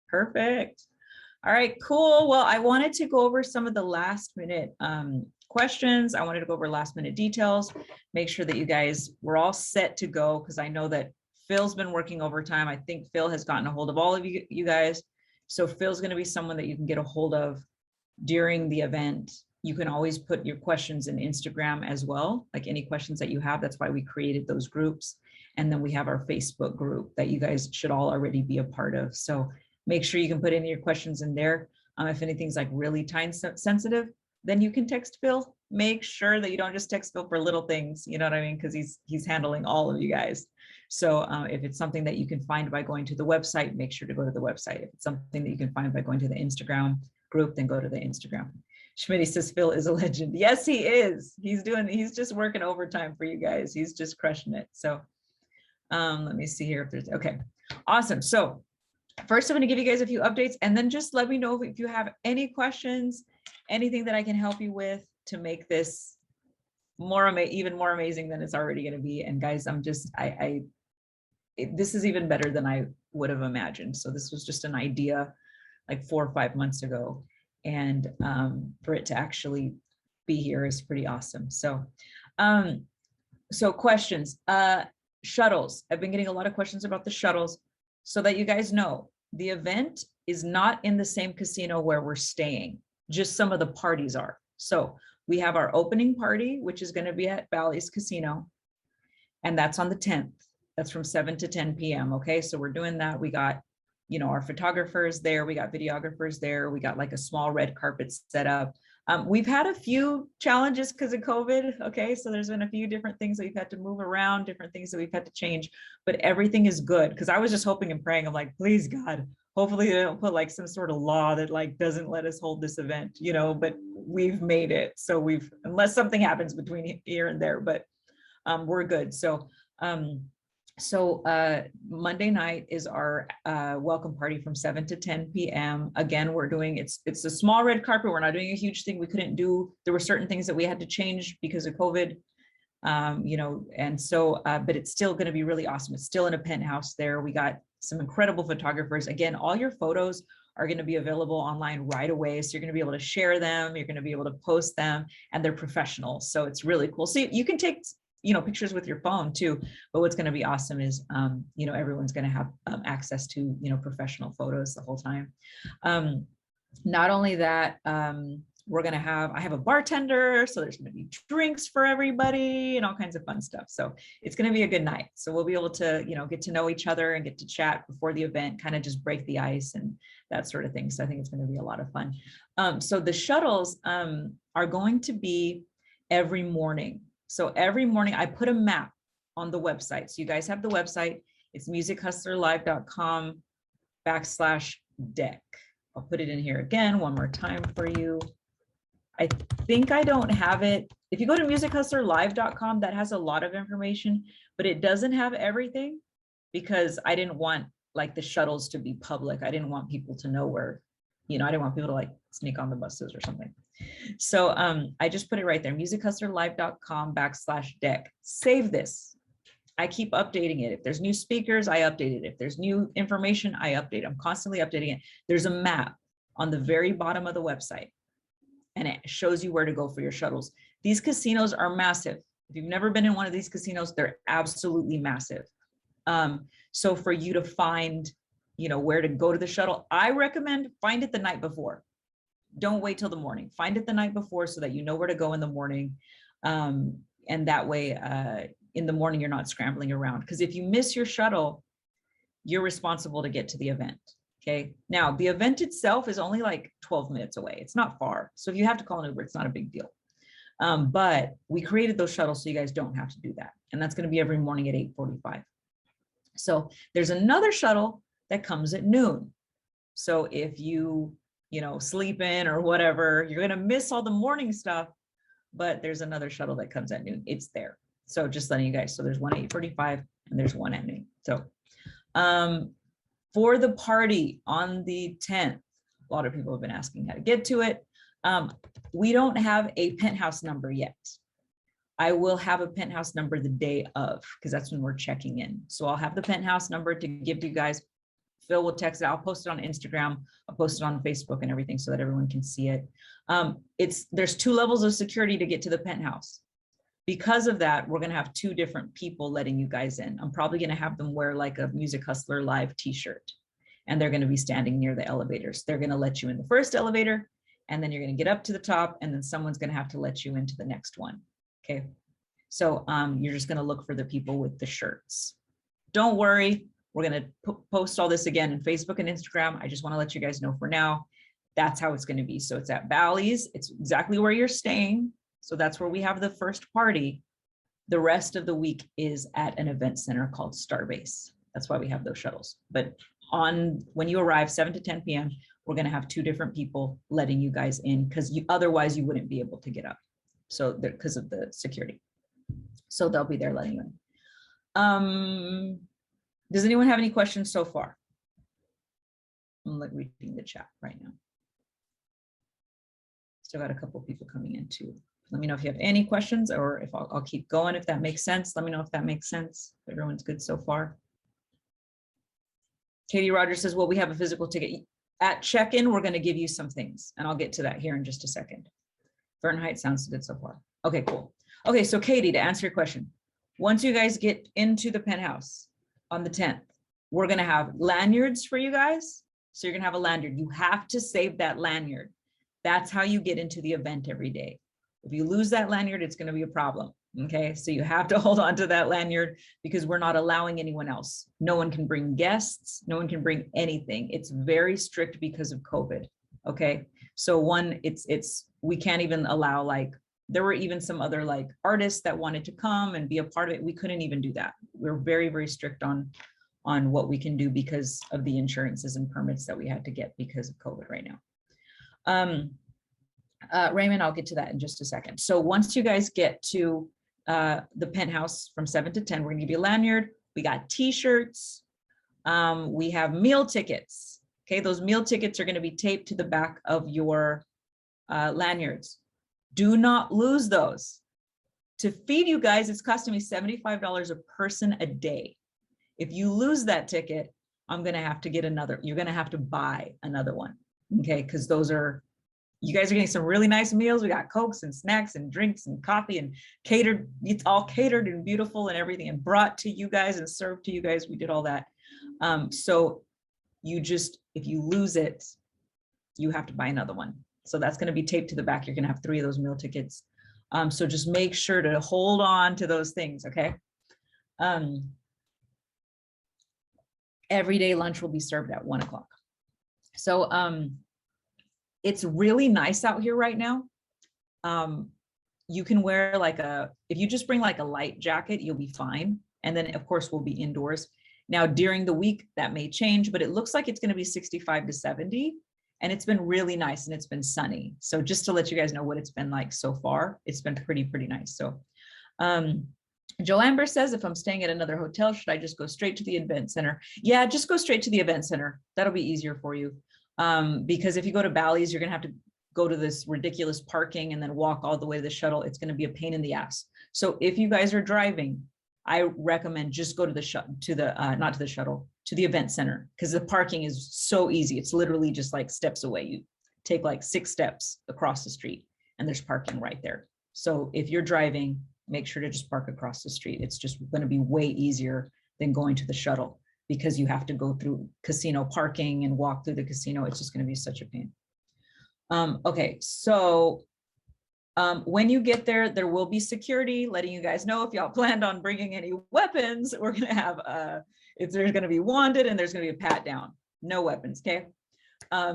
Perfect. All right, cool. Well, I wanted to go over some of the last minute questions. I wanted to go over last minute details, make sure that you guys were all set to go, because I know that Phil's been working overtime. I think Phil has gotten a hold of all of you guys. So Phil's going to be someone that you can get a hold of during the event. You can always put your questions in Instagram as well, like any questions that you have. That's why we created those groups. And then we have our Facebook group that you guys should all already be a part of. So make sure you can put any of your questions in there. If anything's like really time sensitive, then you can text Phil. Make sure that you don't just text Phil for little things, you know what I mean? Because he's handling all of you guys. So if it's something that you can find by going to the website, make sure to go to the website. If it's something that you can find by going to the Instagram group, then go to the Instagram. Schmitty says Phil is a legend. Yes, he is. He's just working overtime for you guys. He's just crushing it. So let me see here if there's, okay, awesome. So first, I'm going to give you guys a few updates, and then just let me know if you have any questions, anything that I can help you with to make this even more amazing than it's already going to be. And guys, this is even better than I would have imagined. So this was just an idea like 4 or 5 months ago. And for it to actually be here is pretty awesome. So, so questions, shuttles. I've been getting a lot of questions about the shuttles. So that you guys know, the event is not in the same casino where we're staying, just some of the parties are. So we have our opening party, which is going to be at Bally's Casino, and that's on the 10th. That's from 7 to 10 p.m. Okay, so we're doing that. We got, our photographers there, we got videographers there, we got like a small red carpet set up. We've had a few challenges because of COVID. Okay, so there's been a few different things that we've had to move around, different things that we've had to change, but everything is good. Because I was just hoping and praying, I'm like, please God, hopefully they don't put like some sort of law that like doesn't let us hold this event, but we've made it. So unless something happens between here and there, but we're good. So Monday night is our welcome party from 7 to 10 p.m. Again, we're doing, it's a small red carpet. We're not doing a huge thing. We couldn't do, there were certain things that we had to change because of COVID, and so, but it's still going to be really awesome. It's still in a penthouse there. We got some incredible photographers. Again, all your photos are going to be available online right away. So you're going to be able to share them. You're going to be able to post them, and they're professional. So it's really cool. So you can take pictures with your phone too, but what's going to be awesome is, everyone's going to have access to, professional photos the whole time. Not only that, I have a bartender, so there's going to be drinks for everybody and all kinds of fun stuff. So it's going to be a good night. So we'll be able to, get to know each other and get to chat before the event, kind of just break the ice and that sort of thing. So I think it's going to be a lot of fun. So the shuttles are going to be every morning. So every morning I put a map on the website. So you guys have the website. It's musichustlerlive.com/deck. I'll put it in here again one more time for you. I think I don't have it. If you go to musichustlerlive.com, that has a lot of information, but it doesn't have everything because I didn't want like the shuttles to be public. I didn't want people to know where, I didn't want people to like sneak on the buses or something. So I just put it right there, musichustlerlive.com/deck. Save this. I keep updating it. If there's new speakers, I update it. If there's new information, I update. I'm constantly updating it. There's a map on the very bottom of the website, and it shows you where to go for your shuttles. These casinos are massive. If you've never been in one of these casinos, they're absolutely massive. So for you to find, where to go to the shuttle, I recommend find it the night before. Don't wait till the morning. Find it the night before so that you know where to go in the morning. And that way, in the morning, you're not scrambling around. Because if you miss your shuttle, you're responsible to get to the event. Okay. Now, the event itself is only like 12 minutes away. It's not far. So if you have to call an Uber, it's not a big deal. But we created those shuttles so you guys don't have to do that. And that's going to be every morning at 8:45. So there's another shuttle that comes at noon. So if you, sleep in or whatever, you're going to miss all the morning stuff, but there's another shuttle that comes at noon. It's there. So just letting you guys, so there's one at 8:45 and there's one at noon. So for the party on the 10th, a lot of people have been asking how to get to it. We don't have a penthouse number yet. I will have a penthouse number the day of, because that's when we're checking in. So I'll have the penthouse number to give to you guys. Phil will text it. I'll post it on Instagram. I'll post it on Facebook and everything so that everyone can see it. There's 2 levels of security to get to the penthouse. Because of that, we're going to have 2 different people letting you guys in. I'm probably going to have them wear like a Music Hustler Live t-shirt, and they're going to be standing near the elevators. They're going to let you in the first elevator, and then you're going to get up to the top, and then someone's going to have to let you into the next one. Okay. So you're just going to look for the people with the shirts. Don't worry. We're going to post all this again in Facebook and Instagram. I just want to let you guys know for now, that's how it's going to be. So it's at Bally's. It's exactly where you're staying. So that's where we have the first party. The rest of the week is at an event center called Starbase. That's why we have those shuttles. But when you arrive 7 to 10 p.m., we're going to have 2 different people letting you guys in, because otherwise you wouldn't be able to get up. So because of the security. So they'll be there letting you in. Does anyone have any questions so far? I'm reading the chat right now. Still got a couple of people coming in too. Let me know if you have any questions, or if I'll keep going if that makes sense. Let me know if that makes sense. Everyone's good so far. Katie Rogers says, well, we have a physical ticket. At check-in, we're going to give you some things, and I'll get to that here in just a second. Fahrenheit sounds good so far. Okay, cool. Okay, so Katie, to answer your question, once you guys get into the penthouse on the 10th, we're going to have lanyards for you guys. So you're going to have a lanyard. You have to save that lanyard. That's how you get into the event every day. If you lose that lanyard, it's going to be a problem. Okay, so you have to hold on to that lanyard, because we're not allowing anyone else. No one can bring guests. No one can bring anything. It's very strict because of COVID. Okay, so we can't even allow, like, there were even some other like artists that wanted to come and be a part of it. We couldn't even do that. We're very, very strict on what we can do because of the insurances and permits that we had to get because of COVID right now. Raymond, I'll get to that in just a second. So once you guys get to the penthouse from 7 to 10, we're gonna give you a lanyard. We got t-shirts. We have meal tickets. Okay, those meal tickets are gonna be taped to the back of your lanyards. Do not lose those. To feed you guys, it's costing me $75 a person a day. If you lose that ticket, I'm gonna have to get another. You're gonna have to buy another one. Okay, because you guys are getting some really nice meals. We got Cokes and snacks and drinks and coffee and catered. It's all catered and beautiful and everything, and brought to you guys and served to you guys. We did all that. So if you lose it, you have to buy another one. So that's going to be taped to the back. You're going to have 3 of those meal tickets. So just make sure to hold on to those things. Okay. Everyday lunch will be served at 1 o'clock. So, it's really nice out here right now. You can wear if you just bring like a light jacket, you'll be fine. And then of course we'll be indoors. Now during the week that may change, but it looks like it's going to be 65 to 70, and it's been really nice and it's been sunny. So just to let you guys know what it's been like so far, it's been pretty nice. So, Joe Amber says, if I'm staying at another hotel, should I just go straight to the event center? Yeah, just go straight to the event center. That'll be easier for you. Because if you go to Bally's, you're going to have to go to this ridiculous parking and then walk all the way to the shuttle. It's going to be a pain in the ass. So if you guys are driving, I recommend just go to the not to the shuttle, to the event center, because the parking is so easy. It's literally just like steps away. You take like 6 steps across the street and there's parking right there. So if you're driving, make sure to just park across the street. It's just going to be way easier than going to the shuttle, because you have to go through casino parking and walk through the casino. It's just going to be such a pain. Okay, so when you get there, there will be security letting you guys know if y'all planned on bringing any weapons. We're going to have, if there's going to be wanted, and there's going to be a pat down. No weapons, okay?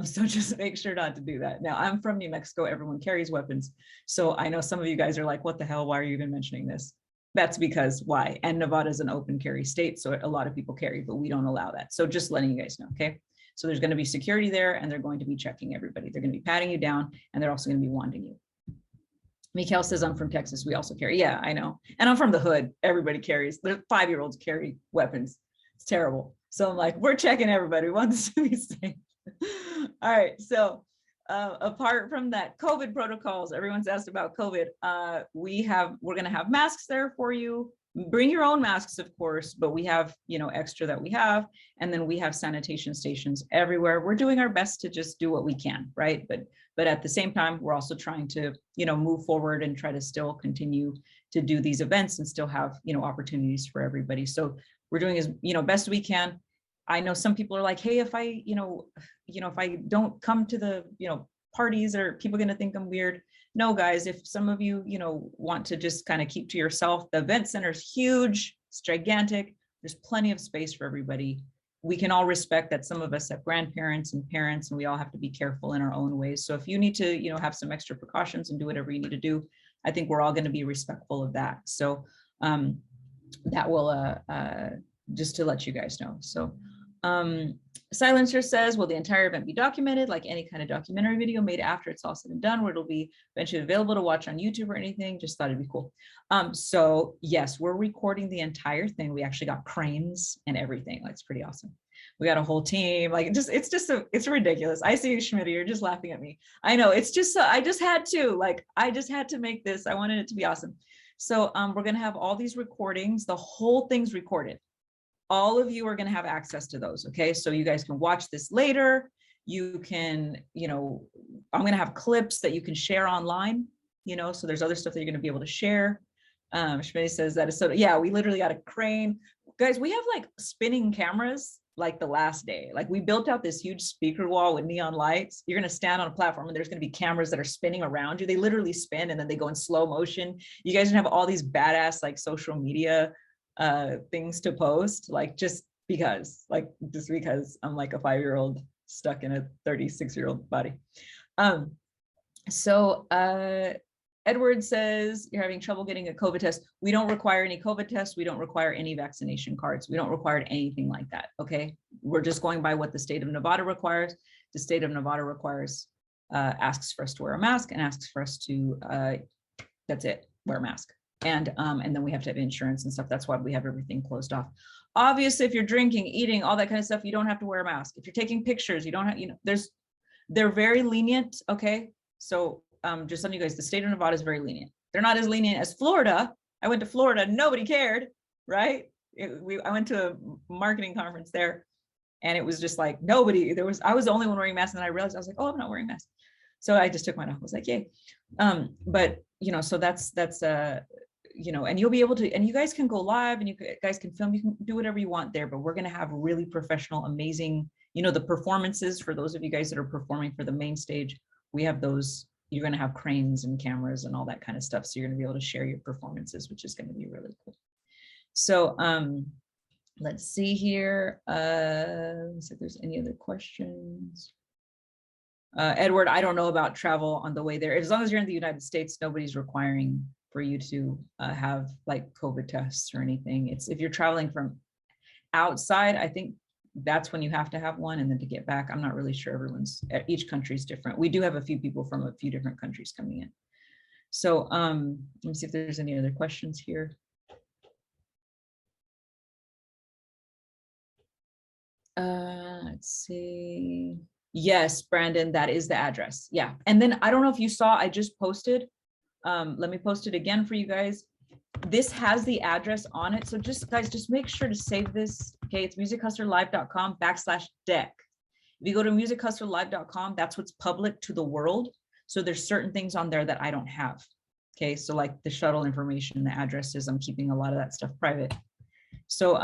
So just make sure not to do that. Now, I'm from New Mexico. Everyone carries weapons. So I know some of you guys are like, what the hell? Why are you even mentioning this? That's because why? And Nevada is an open carry state, so a lot of people carry, but we don't allow that. So just letting you guys know, okay? So there's going to be security there, and they're going to be checking everybody. They're going to be patting you down, and they're also going to be wanding you. Mikhail says, I'm from Texas. We also carry. Yeah, I know. And I'm from the hood. Everybody carries. The 5-year-olds carry weapons. It's terrible. So I'm like, we're checking everybody. We want this to be safe. All right. So apart from that, COVID protocols, everyone's asked about COVID. We're going to have masks there for you. bring your own masks, of course, but we have, extra that we have. And then we have sanitation stations everywhere. We're doing our best to just do what we can, right? But at the same time, we're also trying to, move forward and try to still continue to do these events and still have, opportunities for everybody. So we're doing as, best we can. I know some people are like, hey, if I, if I don't come to the, parties, are people going to think I'm weird? No, guys, if some of you, want to just kind of keep to yourself, the event center is huge, it's gigantic. There's plenty of space for everybody. We can all respect that some of us have grandparents and parents, and we all have to be careful in our own ways. So if you need to, have some extra precautions and do whatever you need to do, I think we're all going to be respectful of that. So that will, just to let you guys know. So Silencer says, will the entire event be documented like any kind of documentary video made after it's all said and done, where it'll be eventually available to watch on YouTube or anything? Just thought it'd be cool. So yes, we're recording the entire thing. We actually got cranes and everything. Like, it's pretty awesome. We got a whole team. Like, it's ridiculous. I see you, Schmidt, you're just laughing at me. I know, it's just, I just had to make this. I wanted it to be awesome. So we're going to have all these recordings. The whole thing's recorded. All of you are going to have access to those. Okay. So you guys can watch this later. You can, I'm going to have clips that you can share online, so there's other stuff that you're going to be able to share. Schmidt says that is so, yeah, we literally got a crane. Guys, we have like spinning cameras like the last day. Like, we built out this huge speaker wall with neon lights. You're going to stand on a platform and there's going to be cameras that are spinning around you. They literally spin and then they go in slow motion. You guys have all these badass like social media things to post, like just because I'm like a 5-year-old stuck in a 36-year-old body. So Edward says, you're having trouble getting a COVID test. We don't require any COVID tests. We don't require any vaccination cards. We don't require anything like that. Okay. We're just going by what the state of Nevada requires. The state of Nevada requires, asks for us to wear a mask and asks for us to, that's it, wear a mask. And then we have to have insurance and stuff. That's why we have everything closed off. Obviously, if you're drinking, eating, all that kind of stuff, you don't have to wear a mask. If you're taking pictures, you don't have, they're very lenient. Okay. So just telling you guys, the state of Nevada is very lenient. They're not as lenient as Florida. I went to Florida, nobody cared, right? I went to a marketing conference there and it was just like nobody, I was the only one wearing masks, and then I realized, I was like, oh, I'm not wearing a mask. So I just took mine off. I was like, yay. But so that's and you'll be able to, and you guys can go live and you guys can film, you can do whatever you want there, but we're going to have really professional, amazing, the performances for those of you guys that are performing for the main stage. We have those, you're going to have cranes and cameras and all that kind of stuff. So you're going to be able to share your performances, which is going to be really cool. So let's see here. Let's see if there's any other questions. Edward, I don't know about travel on the way there. As long as you're in the United States, nobody's requiring for you to have like COVID tests or anything. It's if you're traveling from outside, I think that's when you have to have one, and then to get back, I'm not really sure. Each country is different. We do have a few people from a few different countries coming in. So let me see if there's any other questions here. Let's see. Yes, Brandon, that is the address. Yeah. And then I don't know if you saw, I just posted, let me post it again for you guys. This has the address on it. So just guys, just make sure to save this. Okay. It's musichustlerlive.com/deck. If you go to musichustlerlive.com, that's what's public to the world. So there's certain things on there that I don't have. Okay. So like the shuttle information, the addresses, I'm keeping a lot of that stuff private. So,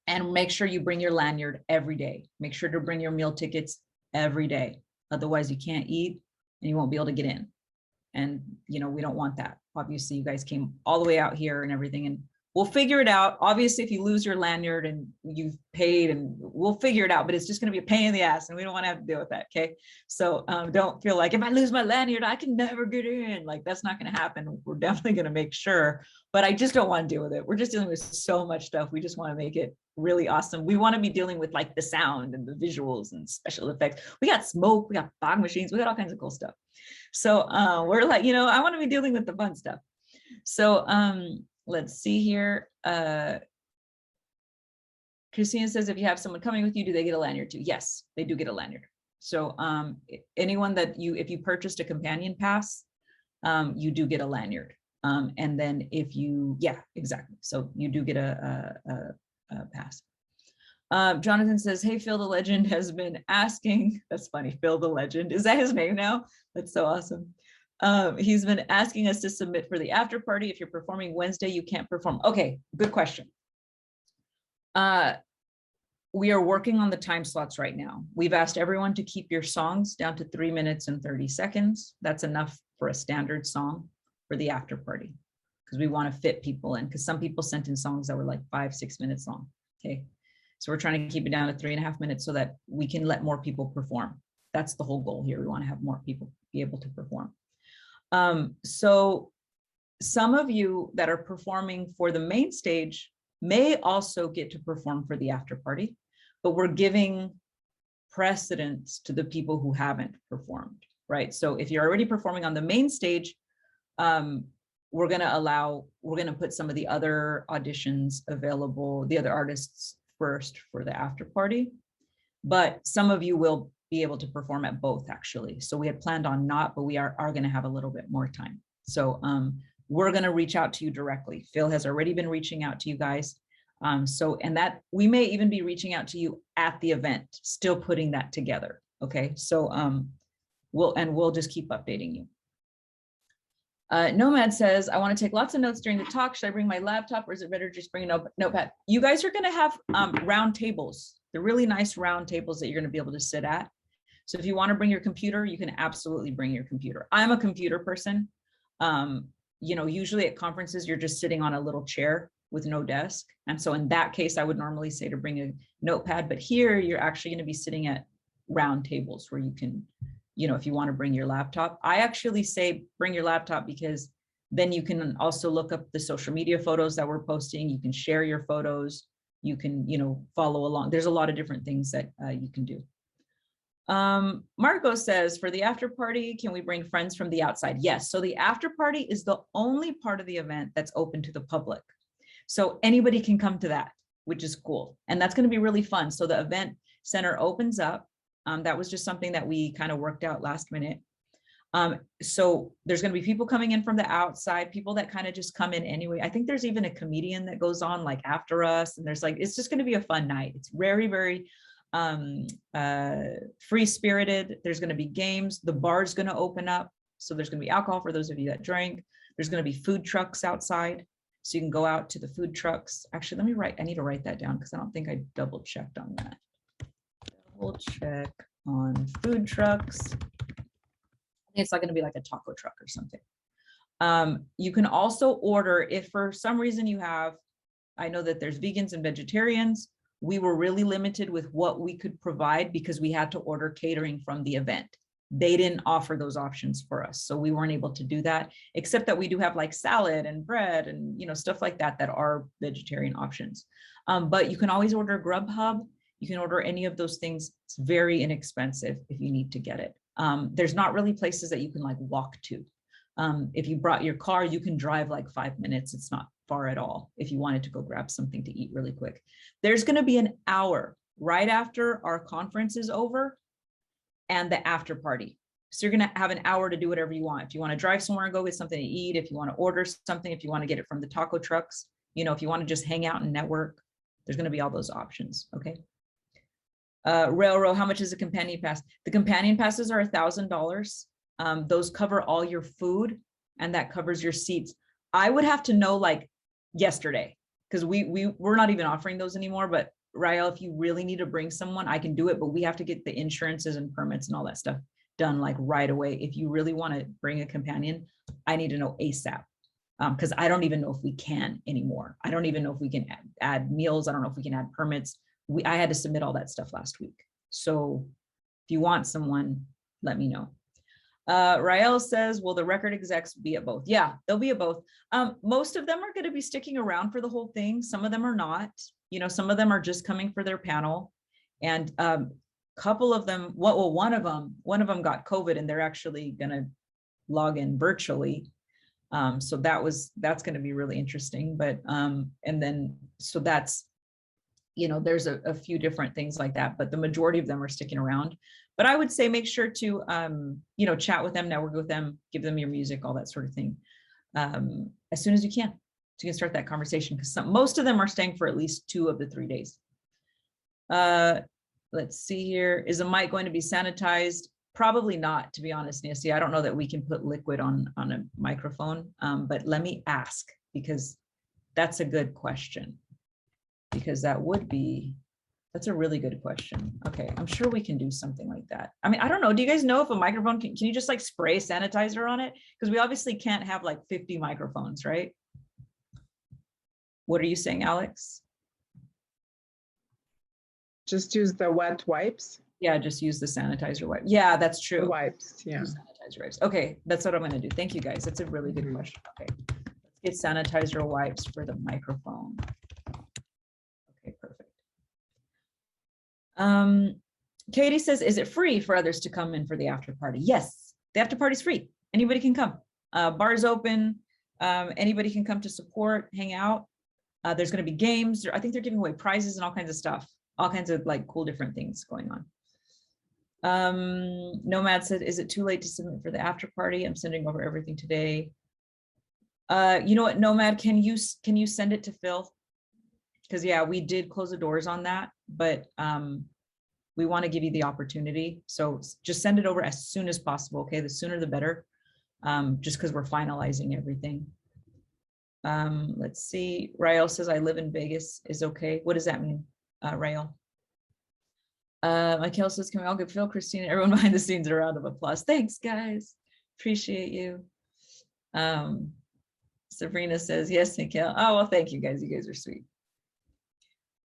and make sure you bring your lanyard every day. Make sure to bring your meal tickets every day. Otherwise you can't eat and you won't be able to get in. And, we don't want that. Obviously you guys came all the way out here and everything, and we'll figure it out. Obviously, if you lose your lanyard and you've paid, and we'll figure it out, but it's just going to be a pain in the ass and we don't want to have to deal with that. Okay. So don't feel like if I lose my lanyard, I can never get in. Like, that's not going to happen. We're definitely going to make sure, but I just don't want to deal with it. We're just dealing with so much stuff. We just want to make it really awesome. We want to be dealing with like the sound and the visuals and special effects. We got smoke, we got fog machines, we got all kinds of cool stuff. So we're like, I want to be dealing with the fun stuff. So let's see here. Christina says, if you have someone coming with you, do they get a lanyard too? Yes, they do get a lanyard. So anyone that if you purchased a companion pass, you do get a lanyard. And then if you, yeah, exactly. So you do get a pass. Jonathan says, hey, Phil the Legend has been asking, that's funny, Phil the Legend, is that his name now? That's so awesome. He's been asking us to submit for the after party. If you're performing Wednesday, you can't perform. Okay, good question. We are working on the time slots right now. We've asked everyone to keep your songs down to 3 minutes and 30 seconds. That's enough for a standard song for the after party, because we want to fit people in, because some people sent in songs that were like 5-6 minutes long. Okay. So we're trying to keep it down to 3.5 minutes so that we can let more people perform. That's the whole goal here. We want to have more people be able to perform. So some of you that are performing for the main stage may also get to perform for the after party, but we're giving precedence to the people who haven't performed, right? So if you're already performing on the main stage, we're going to put some of the other auditions available, the other artists first for the after party, but some of you will be able to perform at both actually. So we had planned on not, but we are going to have a little bit more time. So we're going to reach out to you directly. Phil has already been reaching out to you guys. And that we may even be reaching out to you at the event, still putting that together. Okay. So we'll just keep updating you. Nomad says, I want to take lots of notes during the talk. Should I bring my laptop, or is it better just bring a notepad? You guys are going to have round tables. They're really nice round tables that you're going to be able to sit at. So if you want to bring your computer, you can absolutely bring your computer. I'm a computer person. You know, usually at conferences, you're just sitting on a little chair with no desk. And so in that case, I would normally say to bring a notepad, but here you're actually going to be sitting at round tables where you can, you know, if you want to bring your laptop. I actually say bring your laptop because then you can also look up the social media photos that we're posting. You can share your photos. You can, you know, follow along. There's a lot of different things that you can do. Marco says, for the after party, can we bring friends from the outside? Yes. So the after party is the only part of the event that's open to the public. So anybody can come to that, which is cool. And that's going to be really fun. So the event center opens up. That was just something that we kind of worked out last minute. So there's going to be people coming in from the outside, people that kind of just come in anyway. I think there's even a comedian that goes on like after us, and there's like, it's just going to be a fun night. It's very, very free spirited. There's going to be games. The bar's going to open up. So there's going to be alcohol for those of you that drink. There's going to be food trucks outside. So you can go out to the food trucks. Actually, I need to write that down because I don't think I double checked on that. Double check on food trucks. I think it's not going to be like a taco truck or something. You can also order, if for some reason you have, I know that there's vegans and vegetarians. We were really limited with what we could provide because we had to order catering from the event. They didn't offer those options for us. So we weren't able to do that, except that we do have like salad and bread and, you know, stuff like that, that are vegetarian options. But you can always order Grubhub. You can order any of those things. It's very inexpensive if you need to get it. There's not really places that you can like walk to. If you brought your car, you can drive like 5 minutes. It's not far at all if you wanted to go grab something to eat really quick. There's going to be an hour right after our conference is over and the after party. So you're going to have an hour to do whatever you want. If you want to drive somewhere and go get something to eat, if you want to order something, if you want to get it from the taco trucks, you know, if you want to just hang out and network, there's going to be all those options. Okay. Railroad, how much is a companion pass? The companion passes are $1,000. Those cover all your food and that covers your seats. I would have to know like yesterday, because we're not even offering those anymore, but Rael, if you really need to bring someone, I can do it, but we have to get the insurances and permits and all that stuff done like right away. If you really want to bring a companion, I need to know ASAP, because I don't even know if we can anymore. I don't even know if we can add meals. I don't know if we can add permits. I had to submit all that stuff last week. So if you want someone, let me know. Rael says, will the record execs be at both? Yeah, they'll be at both. Most of them are going to be sticking around for the whole thing. Some of them are not. You know, some of them are just coming for their panel. And a couple of them, well, one of them got COVID and they're actually going to log in virtually. So that's going to be really interesting. But and then, so that's, you know, there's a few different things like that, but the majority of them are sticking around. But I would say make sure to, you know, chat with them, network with them, give them your music, all that sort of thing. as soon as you can, so you can start that conversation, because most of them are staying for at least 2 of the 3 days. Let's see here. Is a mic going to be sanitized? Probably not, to be honest, Nancy. I don't know that we can put liquid on a microphone, but let me ask, because that's a good question. Because that's a really good question. Okay, I'm sure we can do something like that. I mean, I don't know. Do you guys know if a microphone can you just like spray sanitizer on it? Because we obviously can't have like 50 microphones, right? What are you saying, Alex? Just use the wet wipes. Yeah, just use the sanitizer wipe. Yeah, that's true. The wipes, yeah. Sanitizer wipes. Okay, that's what I'm going to do. Thank you, guys. That's a really good question. Okay, let's get sanitizer wipes for the microphone. Okay, perfect. Katie says, is it free for others to come in for the after party? Yes, the after party is free. Anybody can come. Bar's open. Anybody can come to support, hang out. There's going to be games. I think they're giving away prizes and all kinds of stuff. All kinds of like cool different things going on. Nomad said, is it too late to submit for the after party? I'm sending over everything today. You know what, Nomad, can you send it to Phil? Because yeah, we did close the doors on that, but we want to give you the opportunity. So just send it over as soon as possible. Okay, the sooner the better. Just because we're finalizing everything. Let's see. Rael says, I live in Vegas is okay. What does that mean, Rael? Michael says, can we all give Phil, Christina, everyone behind the scenes a round of applause? Thanks, guys. Appreciate you. Sabrina says, yes, Michael. Oh, well, thank you, guys. You guys are sweet.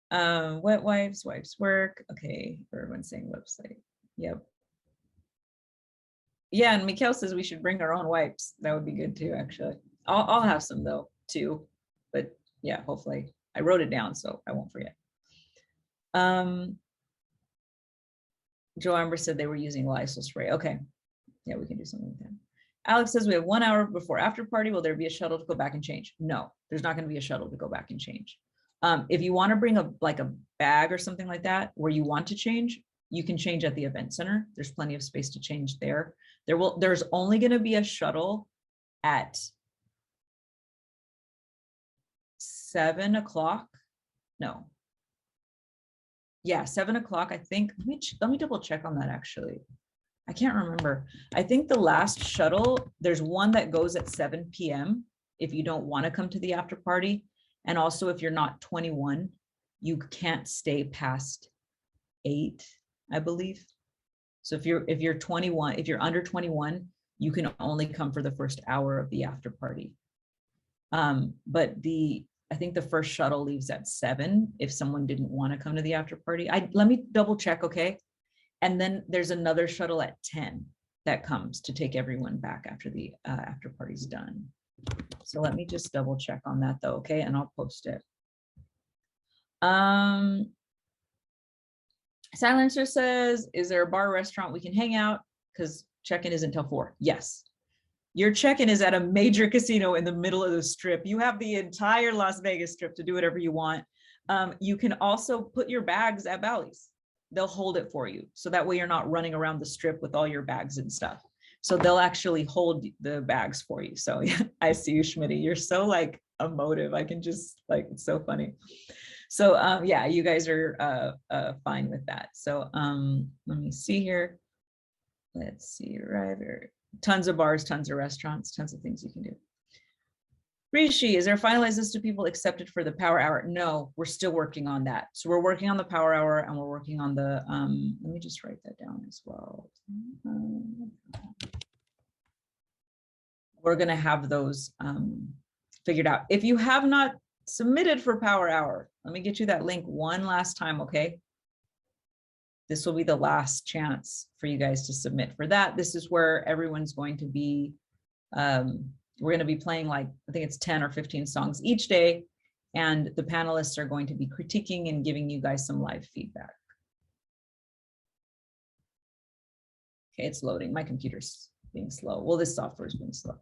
Wet wipes work. Okay, everyone's saying website. Yep. Yeah, and Mikhail says we should bring our own wipes. That would be good too, actually. I'll have some though too, but yeah, hopefully I wrote it down so I won't forget. Joe Amber said they were using Lysol spray. Okay, yeah, we can do something with that. Alex says we have 1 hour before after party. Will there be a shuttle to go back and change? No, there's not going to be a shuttle to go back and change. If you want to bring a bag or something like that where you want to change, you can change at the event center. There's plenty of space to change there. There's only going to be a shuttle at 7 o'clock. No. Yeah, 7 o'clock, I think. Let me double check on that actually. I can't remember. I think the last shuttle, there's one that goes at 7 p.m. if you don't want to come to the after party. And also if you're not 21, you can't stay past 8, I believe. So if you're 21, if you're under 21, you can only come for the first hour of the after party. But I think the first shuttle leaves at 7 if someone didn't want to come to the after party. Let me double check, okay? And then there's another shuttle at 10 that comes to take everyone back after the after party's done. So let me just double check on that though, okay? And I'll post it. Silencer says, is there a bar or restaurant we can hang out? Because check-in isn't until 4. Yes. Your check-in is at a major casino in the middle of the strip. You have the entire Las Vegas strip to do whatever you want. You can also put your bags at Bally's. They'll hold it for you. So that way you're not running around the strip with all your bags and stuff. So they'll actually hold the bags for you. So yeah, I see you, Schmitty. You're so like emotive. I can just like, it's so funny. So yeah, you guys are fine with that. So let me see here. Let's see, right here. Tons of bars, tons of restaurants, tons of things you can do. Rishi, is there a finalized list of people accepted for the power hour? No, we're still working on that. So we're working on the power hour and we're working on the, let me just write that down as well. We're gonna have those figured out. If you have not submitted for power hour, let me get you that link one last time, okay? This will be the last chance for you guys to submit for that. This is where everyone's going to be, we're going to be playing like, I think it's 10 or 15 songs each day. And the panelists are going to be critiquing and giving you guys some live feedback. Okay, it's loading. My computer's being slow. Well, this software is being slow.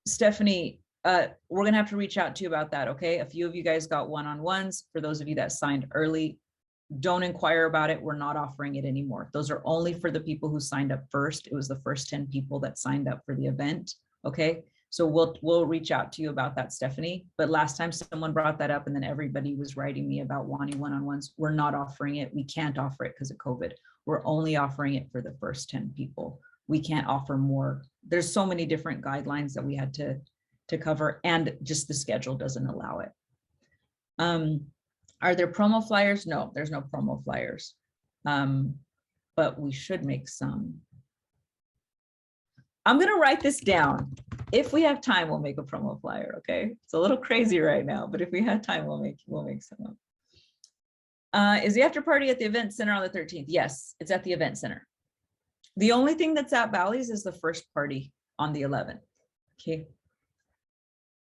Stephanie, we're going to have to reach out to you about that, okay? A few of you guys got one-on-ones. For those of you that signed early, don't inquire about it. We're not offering it anymore. Those are only for the people who signed up first. It was the first 10 people that signed up for the event, Okay. So we'll reach out to you about that, Stephanie. But last time someone brought that up and then everybody was writing me about wanting one-on-ones. We're not offering it. We can't offer it because of COVID. We're only offering it for the first 10 people. We can't offer more. There's so many different guidelines that we had to cover, and just the schedule doesn't allow it. Are there promo flyers? No, there's no promo flyers. But we should make some. I'm going to write this down. If we have time, we'll make a promo flyer. Okay. It's a little crazy right now, but if we have time, we'll make some. Is the after party at the event center on the 13th? Yes, it's at the event center. The only thing that's at Bally's is the first party on the 11th. Okay.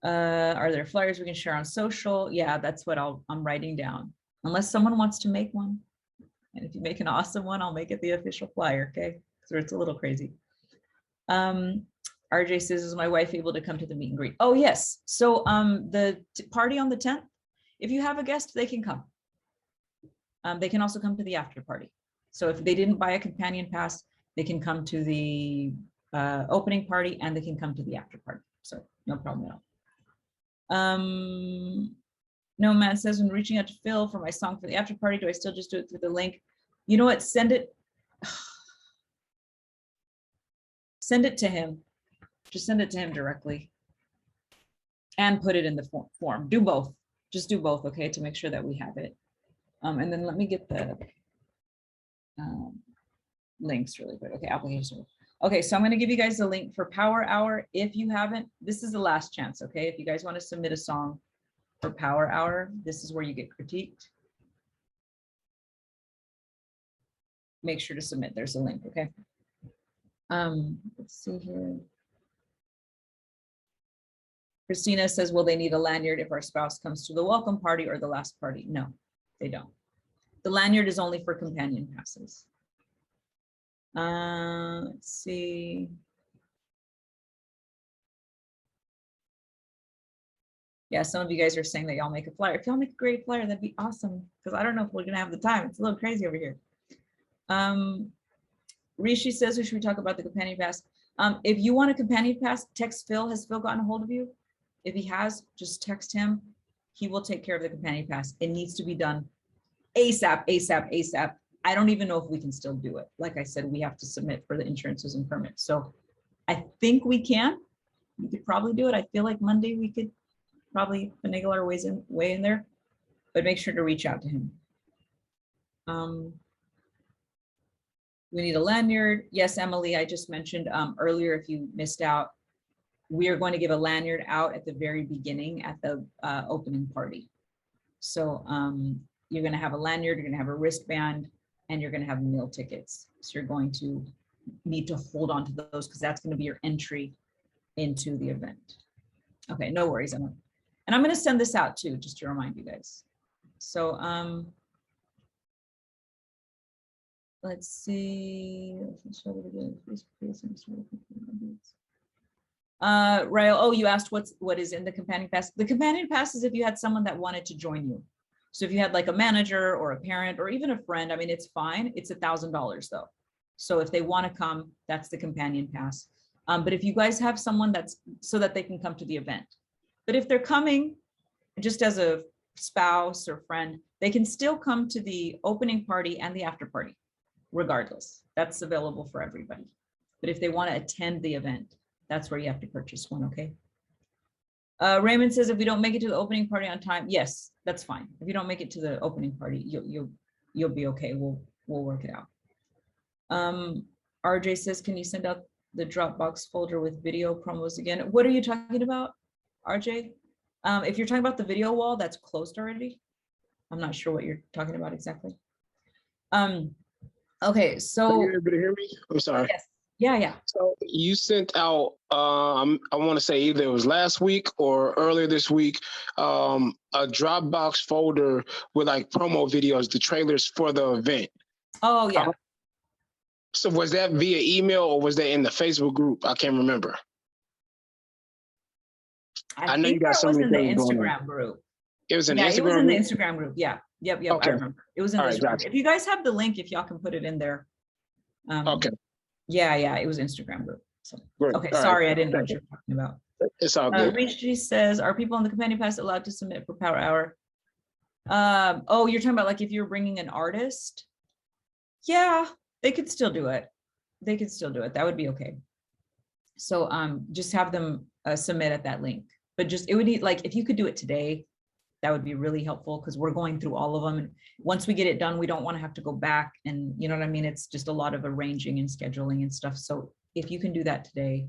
Are there flyers we can share on social? Yeah, that's what I'm writing down. Unless someone wants to make one. And if you make an awesome one, I'll make it the official flyer. Okay. So it's a little crazy. RJ says, is my wife able to come to the meet and greet? Oh, yes. So the party on the 10th, if you have a guest, they can come. They can also come to the after party. So if they didn't buy a companion pass, they can come to the opening party and they can come to the after party. So no problem at all. No man says, when reaching out to Phil for my song for the after party, do I still just do it through the link? You know what? Send it. Send it to him. Just send it to him directly and put it in the form. Do both. Just do both, okay, to make sure that we have it. And then let me get the links really quick. Okay, application. Okay, so I'm going to give you guys the link for Power Hour. If you haven't, this is the last chance, okay? If you guys want to submit a song for Power Hour, this is where you get critiqued. Make sure to submit. There's a link, okay? Let's see here. Christina says, will they need a lanyard if our spouse comes to the welcome party or the last party? No, they don't. The lanyard is only for companion passes. Let's see. Yeah, some of you guys are saying that y'all make a flyer. If y'all make a great flyer, that'd be awesome. Because I don't know if we're gonna have the time. It's a little crazy over here. Rishi says, should we talk about the companion pass? If you want a companion pass, text Phil. Has Phil gotten a hold of you? If he has, just text him. He will take care of the companion pass. It needs to be done ASAP, ASAP, ASAP. I don't even know if we can still do it. Like I said, we have to submit for the insurances and permits. So I think we can. We could probably do it. I feel like Monday we could probably finagle our way in there, but make sure to reach out to him. We need a lanyard. Yes, Emily, I just mentioned earlier, if you missed out, we are going to give a lanyard out at the very beginning at the opening party. So you're going to have a lanyard, you're going to have a wristband, and you're going to have meal tickets. So you're going to need to hold on to those because that's going to be your entry into the event. Okay, no worries, Emily. And I'm going to send this out too, just to remind you guys. So let's see. Rael, oh, you asked what is in the companion pass. The companion pass is if you had someone that wanted to join you. So if you had like a manager or a parent or even a friend, I mean, it's fine. It's $1,000 though. So if they want to come, that's the companion pass. But if you guys have someone that's so that they can come to the event. But if they're coming just as a spouse or friend, they can still come to the opening party and the after party, regardless. That's available for everybody. But if they want to attend the event, that's where you have to purchase one, okay? Raymond says, if we don't make it to the opening party on time, yes, that's fine. If you don't make it to the opening party, you'll be okay. We'll work it out. RJ says, can you send out the Dropbox folder with video promos again? What are you talking about, RJ? If you're talking about the video wall, that's closed already. I'm not sure what you're talking about exactly. Okay, so. Are you able to hear me? I'm sorry. Yes. Yeah. So you sent out, I want to say either it was last week or earlier this week, a Dropbox folder with like promo videos, the trailers for the event. Oh, yeah. So was that via email or was that in the Facebook group? I can't remember. I know you got some in the Instagram group. It was in the Instagram it was in the Instagram group. Yeah. Yep. Okay. I remember. It was in the Instagram. Gotcha. If you guys have the link, if y'all can put it in there. Okay. Yeah, it was Instagram group. So, Great. okay, All right. sorry, I didn't know what Thank you're talking about. It's all good. Rishi says, are people on the companion pass allowed to submit for Power Hour? Oh, you're talking about like if you're bringing an artist? Yeah, they could still do it. They could still do it. That would be okay. So just have them submit at that link. But just, it would need, like, if you could do it today, that would be really helpful because we're going through all of them. And once we get it done, we don't want to have to go back and, you know what I mean? It's just a lot of arranging and scheduling and stuff. So if you can do that today,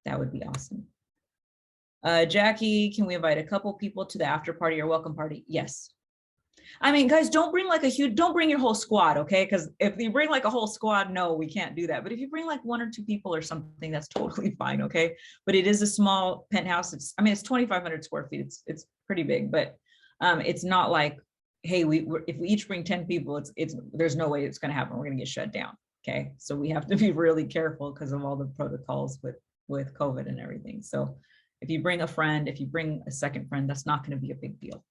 that would be awesome. Jackie, can we invite a couple people to the after party or welcome party? Yes. I mean, guys, don't bring like don't bring your whole squad, okay? Because if you bring like a whole squad, no, we can't do that. But if you bring like 1 or 2 people or something, that's totally fine, okay? But it is a small penthouse. It's 2,500 square feet. It's pretty big, but it's not like, hey, if we each bring 10 people, there's no way it's going to happen. We're going to get shut down, okay? So we have to be really careful because of all the protocols with COVID and everything. So if you bring a friend, if you bring a second friend, that's not going to be a big deal.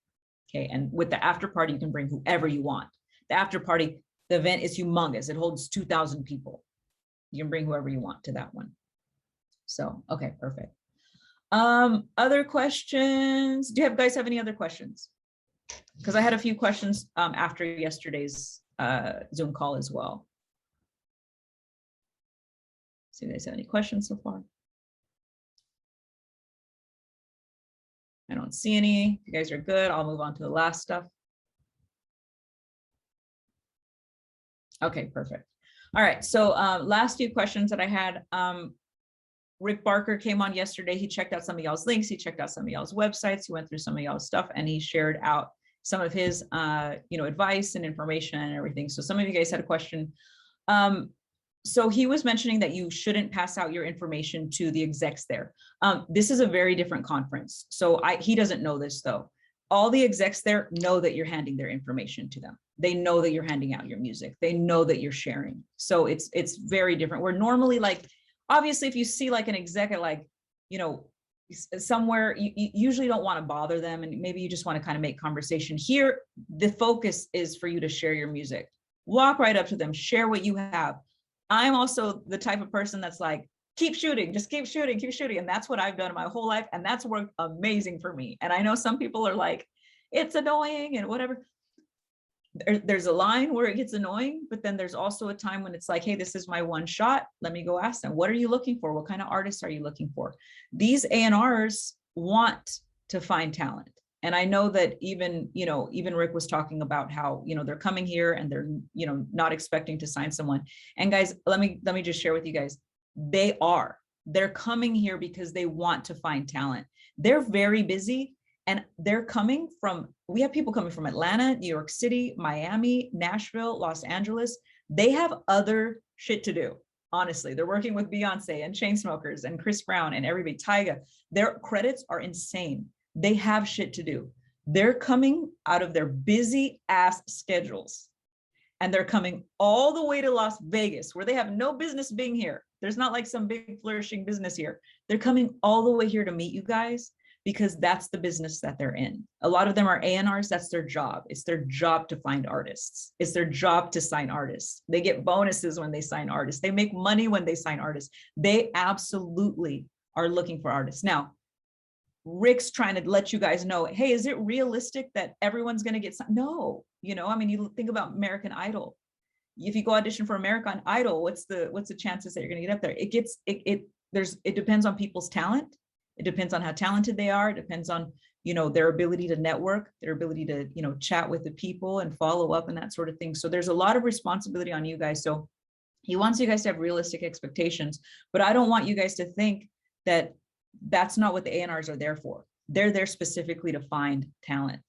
Okay, and with the after party, you can bring whoever you want. The after party, the event is humongous. It holds 2,000 people. You can bring whoever you want to that one. So, okay, perfect. Other questions? Do you guys have any other questions? Because I had a few questions after yesterday's Zoom call as well. See if you guys have any questions so far. I don't see any. If you guys are good, I'll move on to the last stuff. Okay, perfect. All right, so last few questions that I had. Rick Barker came on yesterday. He checked out some of y'all's links. He checked out some of y'all's websites. He went through some of y'all's stuff and he shared out some of his advice and information and everything. So some of you guys had a question. So he was mentioning that you shouldn't pass out your information to the execs there. This is a very different conference. So he doesn't know this though. All the execs there know that you're handing their information to them. They know that you're handing out your music. They know that you're sharing. So it's very different. We're normally like, obviously if you see like an exec at like, somewhere, you usually don't want to bother them. And maybe you just want to kind of make conversation. Here, the focus is for you to share your music. Walk right up to them, share what you have. I'm also the type of person that's like, keep shooting, just keep shooting, keep shooting. And that's what I've done my whole life. And that's worked amazing for me. And I know some people are like, it's annoying and whatever. There's a line where it gets annoying, but then there's also a time when it's like, hey, this is my one shot. Let me go ask them, what are you looking for? What kind of artists are you looking for? These A&Rs want to find talent. And I know that even Rick was talking about how, they're coming here and they're, not expecting to sign someone. And guys, let me just share with you guys, they're coming here because they want to find talent. They're very busy and we have people coming from Atlanta, New York City, Miami, Nashville, Los Angeles. They have other shit to do. Honestly, they're working with Beyonce and Chainsmokers and Chris Brown and everybody, Tyga. Their credits are insane. They have shit to do. They're coming out of their busy ass schedules and they're coming all the way to Las Vegas where they have no business being here. There's not like some big flourishing business here. They're coming all the way here to meet you guys because that's the business that they're in. A lot of them are A&Rs, that's their job. It's their job to find artists. It's their job to sign artists. They get bonuses when they sign artists. They make money when they sign artists. They absolutely are looking for artists. Now, Rick's trying to let you guys know, hey, is it realistic that everyone's going to get signed? No, you think about American Idol. If you go audition for American Idol, what's the chances that you're going to get up there? It depends on people's talent. It depends on how talented they are. It depends on, their ability to network, their ability to, chat with the people and follow up and that sort of thing. So there's a lot of responsibility on you guys. So he wants you guys to have realistic expectations, but I don't want you guys to think that that's not what the A&Rs are there for. They're there specifically to find talent.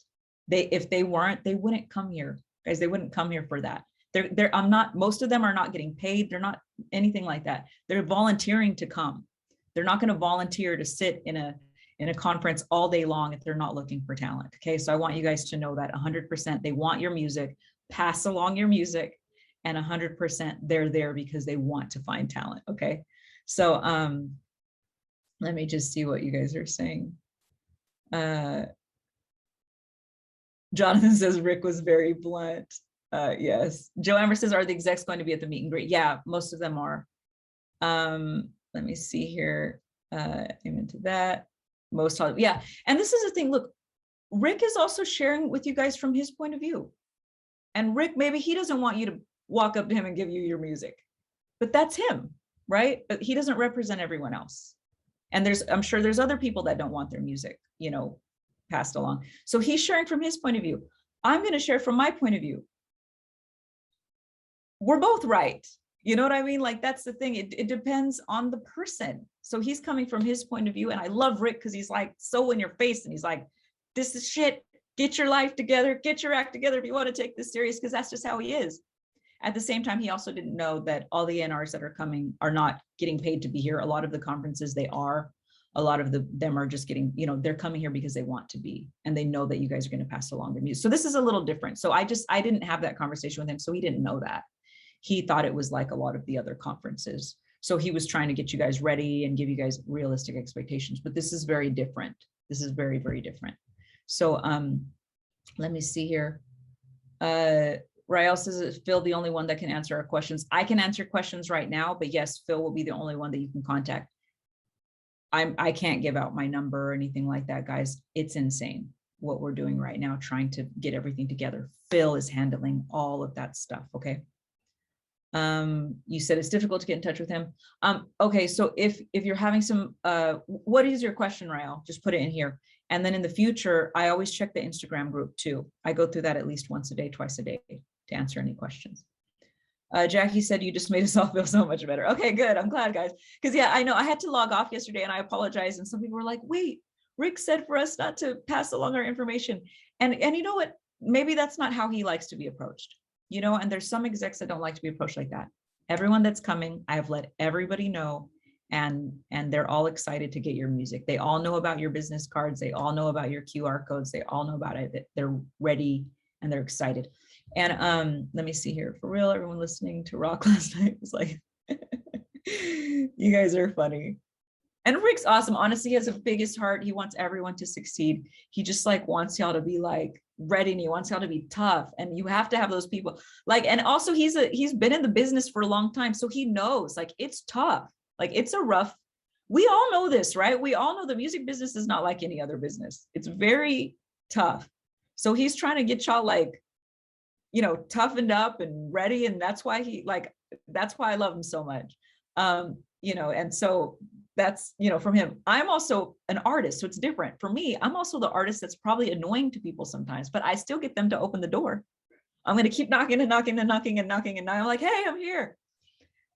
If they weren't, they wouldn't come here, guys. They wouldn't come here for that. Most of them are not getting paid. They're not anything like that. They're volunteering to come. They're not going to volunteer to sit in a conference all day long if they're not looking for talent. Okay. So I want you guys to know that 100% they want your music, pass along your music, and 100% they're there because they want to find talent. Okay. So, let me just see what you guys are saying. Jonathan says Rick was very blunt. Yes. Joe Amber says, are the execs going to be at the meet and greet? Yeah, most of them are. let me see here. I'm into that. Most, yeah. And this is the thing, look, Rick is also sharing with you guys from his point of view. And Rick, maybe he doesn't want you to walk up to him and give you your music, but that's him, right? But he doesn't represent everyone else. And I'm sure there's other people that don't want their music, you know, passed along. So he's sharing from his point of view. I'm going to share from my point of view. We're both right. You know what I mean? Like, that's the thing. It depends on the person. So he's coming from his point of view. And I love Rick because he's like so in your face. And he's like, this is shit. Get your life together. Get your act together if you want to take this serious, because that's just how he is. At the same time, he also didn't know that all the NRs that are coming are not getting paid to be here. A lot of the conferences, they are. A lot of them are just getting, you know, they're coming here because they want to be, and they know that you guys are going to pass along their music. So this is a little different. So I didn't have that conversation with him. So he didn't know that. He thought it was like a lot of the other conferences. So he was trying to get you guys ready and give you guys realistic expectations, but this is very different. This is very, very different. So let me see here. Rael says, is Phil the only one that can answer our questions? I can answer questions right now, but yes, Phil will be the only one that you can contact. I can't give out my number or anything like that, guys. It's insane what we're doing right now, trying to get everything together. Phil is handling all of that stuff, okay? You said it's difficult to get in touch with him. Okay, so if you're having some, what is your question, Rael? Just put it in here. And then in the future, I always check the Instagram group too. I go through that at least once a day, twice a day to answer any questions. Jackie said, you just made us all feel so much better. Okay, good. I'm glad, guys. Because yeah, I know I had to log off yesterday and I apologize. And some people were like, wait, Rick said for us not to pass along our information. And you know what? Maybe that's not how he likes to be approached. You know, and there's some execs that don't like to be approached like that. Everyone that's coming, I have let everybody know, and they're all excited to get your music. They all know about your business cards. They all know about your QR codes. They all know about it. They're ready and they're excited. And let me see here. For real, everyone listening to Rock last night was like, you guys are funny. And Rick's awesome. Honestly, he has the biggest heart. He wants everyone to succeed. He just like wants y'all to be like ready, and he wants y'all to be tough. And you have to have those people like, and also he's been in the business for a long time. So he knows like it's tough. Like it's a rough, we all know this, right? We all know the music business is not like any other business. It's very tough. So he's trying to get y'all like, you know, toughened up and ready. And that's why that's why I love him so much. You know, and so that's, you know, from him. I'm also an artist, so it's different. For me, I'm also the artist that's probably annoying to people sometimes, but I still get them to open the door. I'm going to keep knocking and knocking and knocking and knocking. And I'm like, hey, I'm here.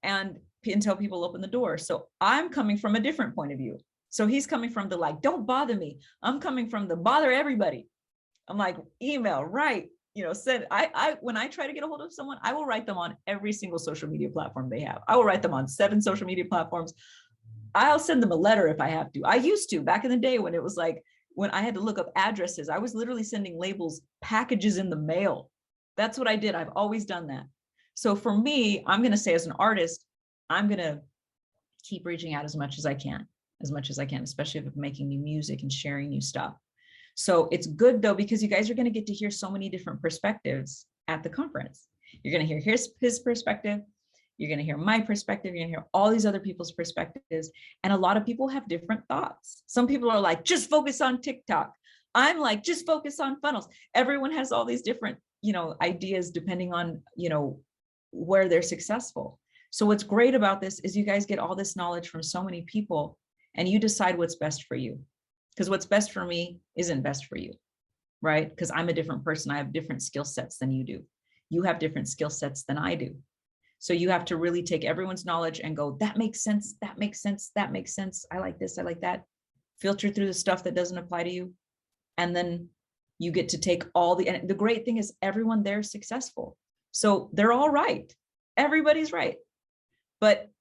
And until people open the door. So I'm coming from a different point of view. So he's coming from the like, don't bother me. I'm coming from the bother everybody. I'm like, email, write, you know, send. When I try to get a hold of someone, I will write them on every single social media platform they have. I will write them on 7 social media platforms. I'll send them a letter if I have to. I used to back in the day when it was like, when I had to look up addresses, I was literally sending labels, packages in the mail. That's what I did. I've always done that. So for me, I'm going to say as an artist, I'm going to keep reaching out as much as I can, especially if I'm making new music and sharing new stuff. So it's good though, because you guys are going to get to hear so many different perspectives at the conference. You're going to hear his perspective. You're going to hear my perspective. You're going to hear all these other people's perspectives. And a lot of people have different thoughts. Some people are like, just focus on TikTok. I'm like, just focus on funnels. Everyone has all these different, you know, ideas depending on, you know, where they're successful. So what's great about this is you guys get all this knowledge from so many people and you decide what's best for you. Because what's best for me isn't best for you, right? Because I'm a different person. I have different skill sets than you do. You have different skill sets than I do. So you have to really take everyone's knowledge and go, that makes sense, that makes sense, that makes sense. I like this, I like that. Filter through the stuff that doesn't apply to you. And then you get to take and the great thing is everyone there is successful. So they're all right. Everybody's right. But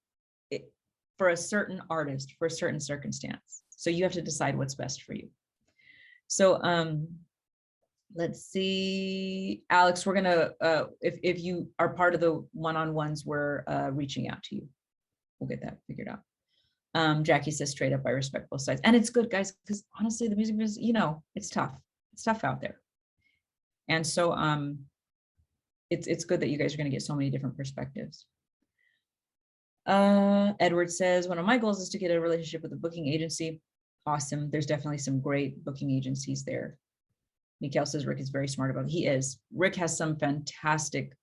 for a certain artist, for a certain circumstance. So you have to decide what's best for you. So let's see, Alex, we're gonna, if you are part of the one-on-ones, we're reaching out to you. We'll get that figured out. Jackie says straight up, I respect both sides. And it's good, guys, because honestly, the music business, you know, it's tough. It's tough out there. And so it's good that you guys are gonna get so many different perspectives. Edward says, one of my goals is to get a relationship with a booking agency. Awesome. There's definitely some great booking agencies there. Mikhail says Rick is very smart about it. He is. Rick has some fantastic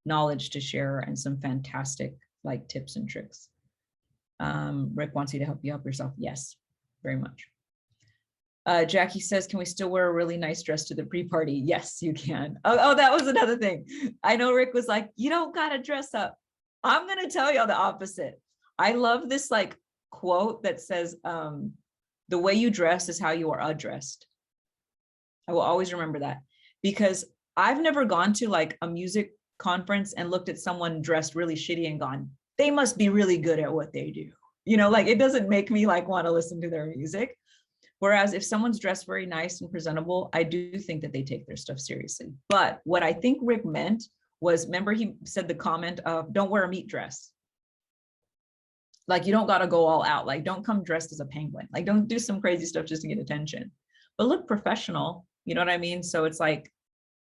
knowledge to share and some fantastic like tips and tricks. Rick wants you to help you help yourself. Yes, very much. Jackie says, can we still wear a really nice dress to the pre-party? Yes, you can. Oh, that was another thing. I know Rick was like, you don't got to dress up. I'm going to tell you the opposite. I love this like quote that says, the way you dress is how you are addressed. I will always remember that because I've never gone to like a music conference and looked at someone dressed really shitty and gone, they must be really good at what they do. You know, like it doesn't make me like want to listen to their music. Whereas if someone's dressed very nice and presentable, I do think that they take their stuff seriously. But what I think Rick meant was, remember he said the comment of don't wear a meat dress. Like you don't got to go all out. Like don't come dressed as a penguin. Like don't do some crazy stuff just to get attention, but look professional. You know what I mean? So it's like,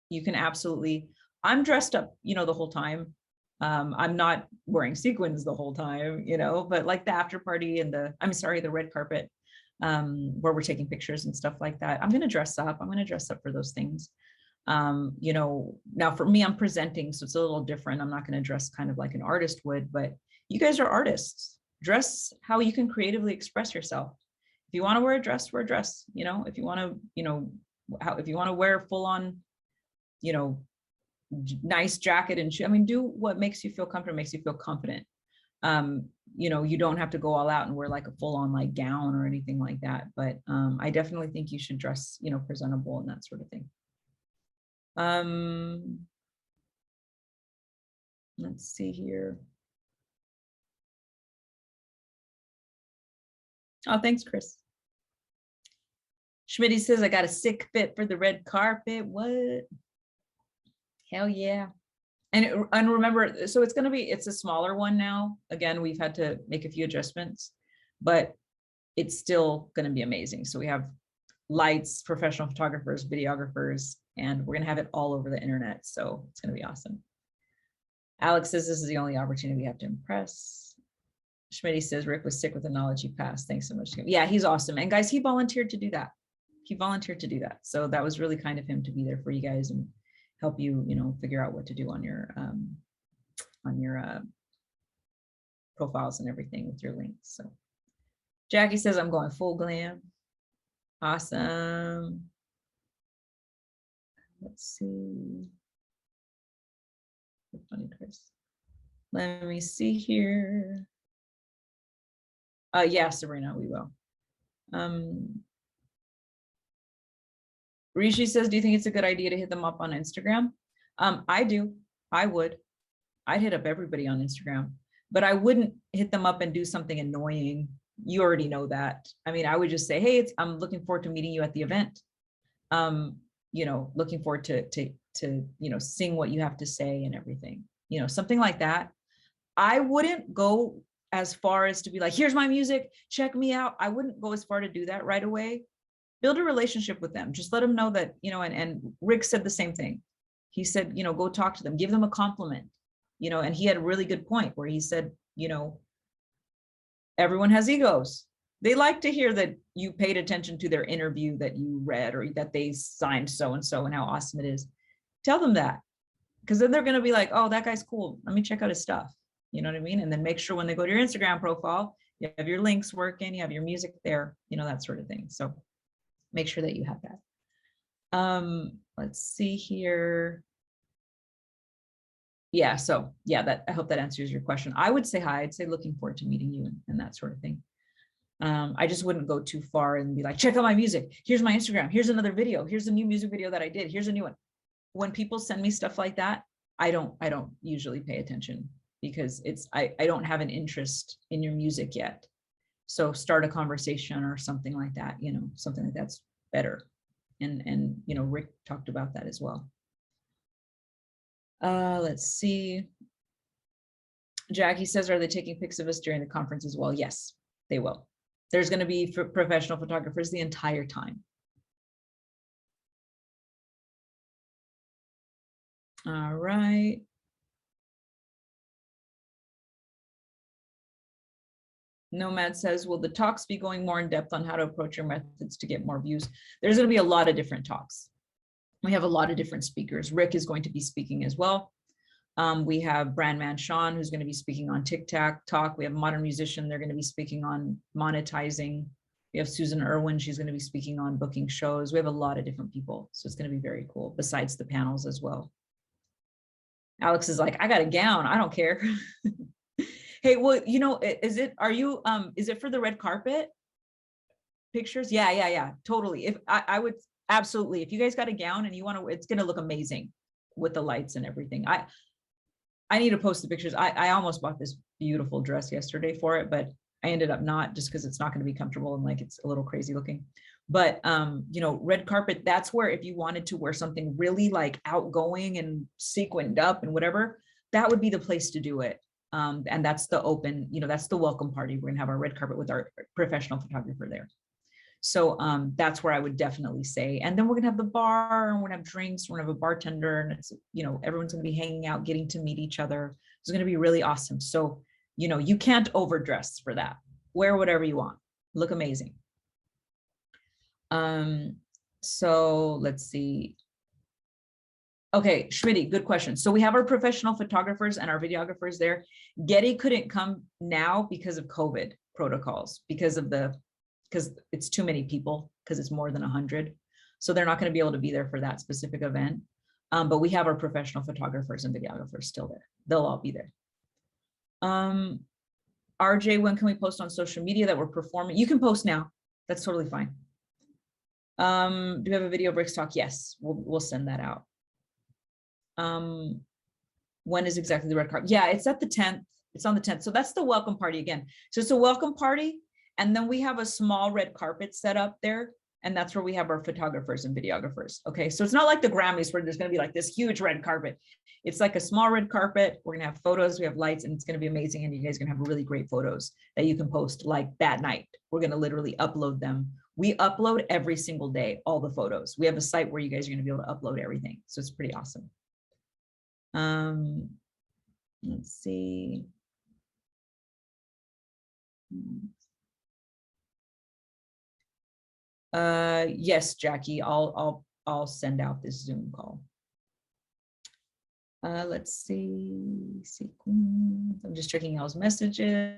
you can absolutely, I'm dressed up, you know, the whole time. I'm not wearing sequins the whole time, you know, but like the after party and the red carpet, where we're taking pictures and stuff like that. I'm going to dress up. I'm going to dress up for those things. You know, now for me, I'm presenting, so it's a little different. I'm not going to dress kind of like an artist would, but you guys are artists. Dress how you can creatively express yourself. If you want to wear a dress, wear a dress. You know, if you want to, you know, if you want to wear full on, you know, nice jacket and shoe, I mean, do what makes you feel comfortable, makes you feel confident. You know, you don't have to go all out and wear like a full on like gown or anything like that. But I definitely think you should dress, you know, presentable and that sort of thing. Let's see here. Oh, thanks, Chris. Schmitty says, I got a sick fit for the red carpet. What? Hell yeah. And remember, so it's a smaller one now. Again, we've had to make a few adjustments, but it's still going to be amazing. So we have lights, professional photographers, videographers, and we're going to have it all over the internet. So it's going to be awesome. Alex says this is the only opportunity we have to impress. Schmitty says Rick was sick with the knowledge he passed. Thanks so much. Yeah, he's awesome. And guys, he volunteered to do that. So that was really kind of him to be there for you guys and help you, you know, figure out what to do on your profiles and everything with your links. So Jackie says I'm going full glam. Awesome. Let's see. Funny, Chris. Let me see here. Yeah, Sabrina, we will. Rishi says, do you think it's a good idea to hit them up on Instagram? I do. I would. I'd hit up everybody on Instagram, but I wouldn't hit them up and do something annoying. You already know that. I mean, I would just say, hey, I'm looking forward to meeting you at the event. You know, looking forward to you know, seeing what you have to say and everything, you know, something like that. I wouldn't go as far as to be like, here's my music, check me out. I wouldn't go as far to do that right away. Build a relationship with them. Just let them know that, you know, and Rick said the same thing. He said, you know, go talk to them, give them a compliment, you know, and he had a really good point where he said, you know, everyone has egos. They like to hear that you paid attention to their interview that you read or that they signed so-and-so and how awesome it is. Tell them that, because then they're going to be like, oh, that guy's cool. Let me check out his stuff. You know what I mean? And then make sure when they go to your Instagram profile, you have your links working, you have your music there, you know, that sort of thing. So make sure that you have that. Let's see here. Yeah, so yeah, I hope that answers your question. I would say hi. I'd say looking forward to meeting you and that sort of thing. I just wouldn't go too far and be like, check out my music. Here's my Instagram. Here's another video. Here's a new music video that I did. Here's a new one. When people send me stuff like that, I don't usually pay attention because I don't have an interest in your music yet. So start a conversation or something like that, you know, something like that's better. And you know, Rick talked about that as well. Let's see. Jackie says, are they taking pics of us during the conference as well? Yes, they will. There's going to be professional photographers the entire time. All right. Nomad says, will the talks be going more in depth on how to approach your methods to get more views? There's going to be a lot of different talks. We have a lot of different speakers. Rick is going to be speaking as well. We have Brandman Sean, who's going to be speaking on TikTok talk. We have Modern Musician. They're going to be speaking on monetizing. We have Susan Irwin. She's going to be speaking on booking shows. We have a lot of different people. So it's going to be very cool, besides the panels as well. Alex is like, I got a gown. I don't care. Hey, well, you know, is it for the red carpet pictures? Yeah, totally. If I would absolutely, if you guys got a gown and you want to, it's going to look amazing with the lights and everything. I need to post the pictures. I almost bought this beautiful dress yesterday for it, but I ended up not, just because it's not going to be comfortable and like it's a little crazy looking. But you know, red carpet, that's where if you wanted to wear something really like outgoing and sequined up and whatever, that would be the place to do it. And that's the open, you know, that's the welcome party. We're gonna have our red carpet with our professional photographer there. So that's where I would definitely say. And then we're gonna have the bar, and we're gonna have drinks, we're gonna have a bartender, and it's, you know, everyone's gonna be hanging out, getting to meet each other. It's gonna be really awesome. So, you know, you can't overdress for that. Wear whatever you want, look amazing. So let's see. Okay, Schmitty, good question. So we have our professional photographers and our videographers there. Getty couldn't come now because of COVID protocols, because it's too many people, because it's more than 100. So they're not going to be able to be there for that specific event. But we have our professional photographers and videographers still there. They'll all be there. RJ, when can we post on social media that we're performing? You can post now. That's totally fine. Do we have a video breaks talk? Yes, we'll send that out. When is exactly the red carpet? Yeah, it's at the 10th. It's on the 10th. So that's the welcome party again. So it's a welcome party. And then we have a small red carpet set up there. And that's where we have our photographers and videographers. Okay, so it's not like the Grammys where there's going to be like this huge red carpet. It's like a small red carpet. We're going to have photos, we have lights, and it's going to be amazing. And you guys are going to have really great photos that you can post like that night. We're going to literally upload them. We upload every single day, all the photos. We have a site where you guys are going to be able to upload everything. So it's pretty awesome. Let's see. Yes, Jackie, I'll send out this Zoom call. Let's see, sequence. I'm just checking y'all's messages.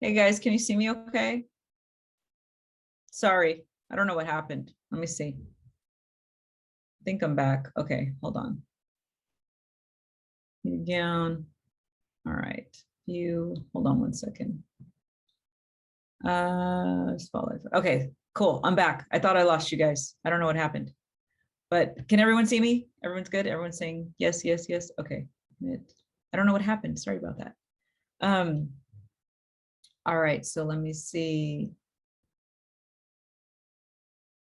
Hey guys, can you see me okay? Sorry, I don't know what happened. Let me see. I think I'm back. Okay, hold on. Down. All right. Hold on one second. Spotlight. Okay, cool. I'm back. I thought I lost you guys. I don't know what happened. But can everyone see me? Everyone's good? Everyone's saying yes, yes, yes. Okay. I don't know what happened. Sorry about that. All right, so let me see.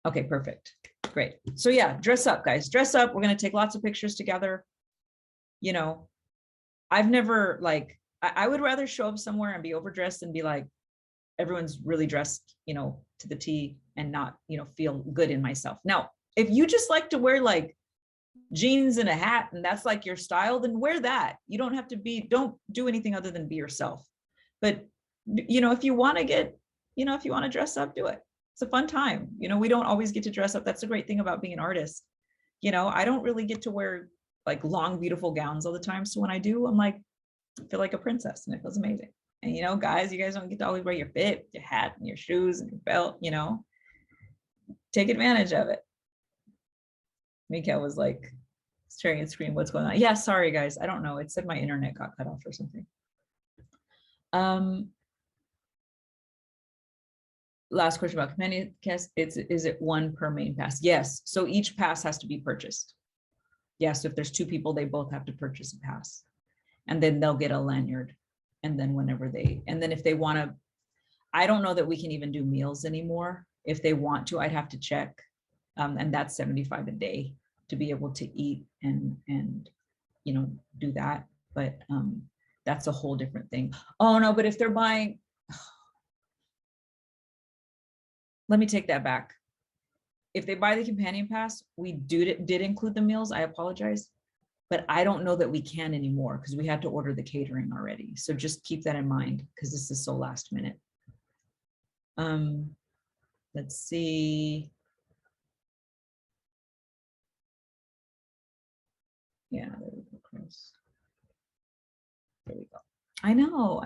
Okay, perfect. Great. So yeah, dress up, guys. Dress up. We're going to take lots of pictures together. You know, I've never like, I would rather show up somewhere and be overdressed and be like, everyone's really dressed, you know, to the T and not, you know, feel good in myself. Now, if you just like to wear like jeans and a hat and that's like your style, then wear that. You don't have to be, don't do anything other than be yourself. But, you know, if you want to get, you know, if you want to dress up, do it. It's a fun time. You know, we don't always get to dress up. That's the great thing about being an artist. You know, I don't really get to wear like long, beautiful gowns all the time. So when I do, I'm like, I feel like a princess and it feels amazing. And, you know, guys, you guys don't get to always wear your fit, your hat and your shoes and your belt, you know, take advantage of it. Mika was like sharing a screen. What's going on? Yeah, sorry, guys. I don't know. It said my internet got cut off or something. Last question about companion pass. Is it one per main pass? Yes. So each pass has to be purchased. Yes. If there's two people, they both have to purchase a pass. And then they'll get a lanyard. And then whenever they, and then if they want to, I don't know that we can even do meals anymore. If they want to, I'd have to check. And that's $75 a day to be able to eat and you know, do that. But that's a whole different thing. Oh no, but if they're buying, let me take that back. If they buy the companion pass, we did include the meals. I apologize, but I don't know that we can anymore because we had to order the catering already. So just keep that in mind because this is so last minute. Let's see. Yeah, there we go, Chris. There we go. I know.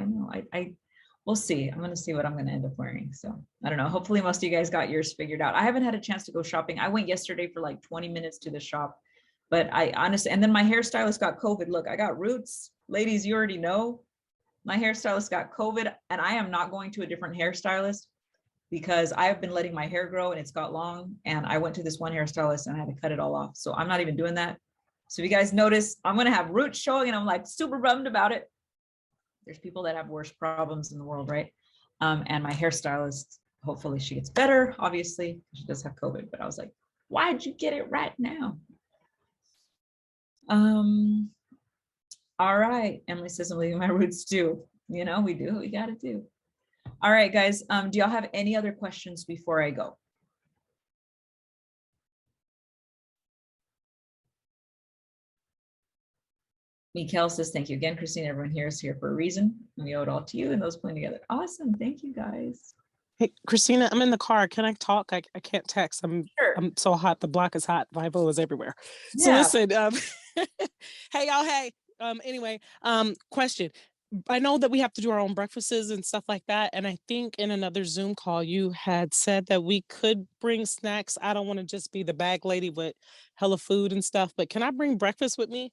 We'll see. I'm going to see what I'm going to end up wearing. So I don't know. Hopefully most of you guys got yours figured out. I haven't had a chance to go shopping. I went yesterday for like 20 minutes to the shop, but I honestly, and then my hairstylist got COVID. Look, I got roots. Ladies, you already know my hairstylist got COVID and I am not going to a different hairstylist because I have been letting my hair grow and it's got long. And I went to this one hairstylist and I had to cut it all off. So I'm not even doing that. So if you guys notice, I'm going to have roots showing and I'm like super bummed about it. There's people that have worse problems in the world, right? And my hairstylist, hopefully she gets better, obviously, she does have COVID, but I was like, why'd you get it right now? All right, Emily says I'm leaving my roots too. You know, we do what we gotta do. All right, guys, do y'all have any other questions before I go? Mikhail says, thank you again, Christine. Everyone here is here for a reason. We owe it all to you and those pulling together. Awesome. Thank you, guys. Hey, Christina, I'm in the car. Can I talk? I can't text. Sure. I'm so hot. The block is hot. 5 is everywhere. So Yeah. listen, hey, y'all. Hey, anyway, question. I know that we have to do our own breakfasts and stuff like that. And I think in another Zoom call, you had said that we could bring snacks. I don't want to just be the bag lady with hella food and stuff, but can I bring breakfast with me?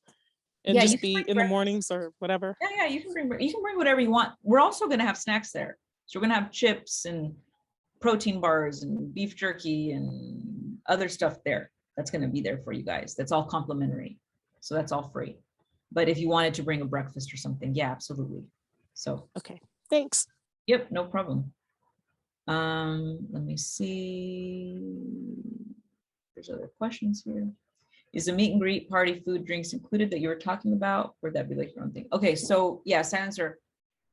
And Yeah, just be in the mornings or whatever. Yeah, you can bring whatever you want. We're also going to have snacks there. So we're going to have chips and protein bars and beef jerky and other stuff there. That's going to be there for you guys. That's all complimentary. So that's all free. But if you wanted to bring a breakfast or something, yeah, absolutely. So okay, thanks. Yep, no problem. Let me see. There's other questions here. Is the meet and greet party food drinks included that you were talking about, or that be like your own thing? Okay, so yes, answer.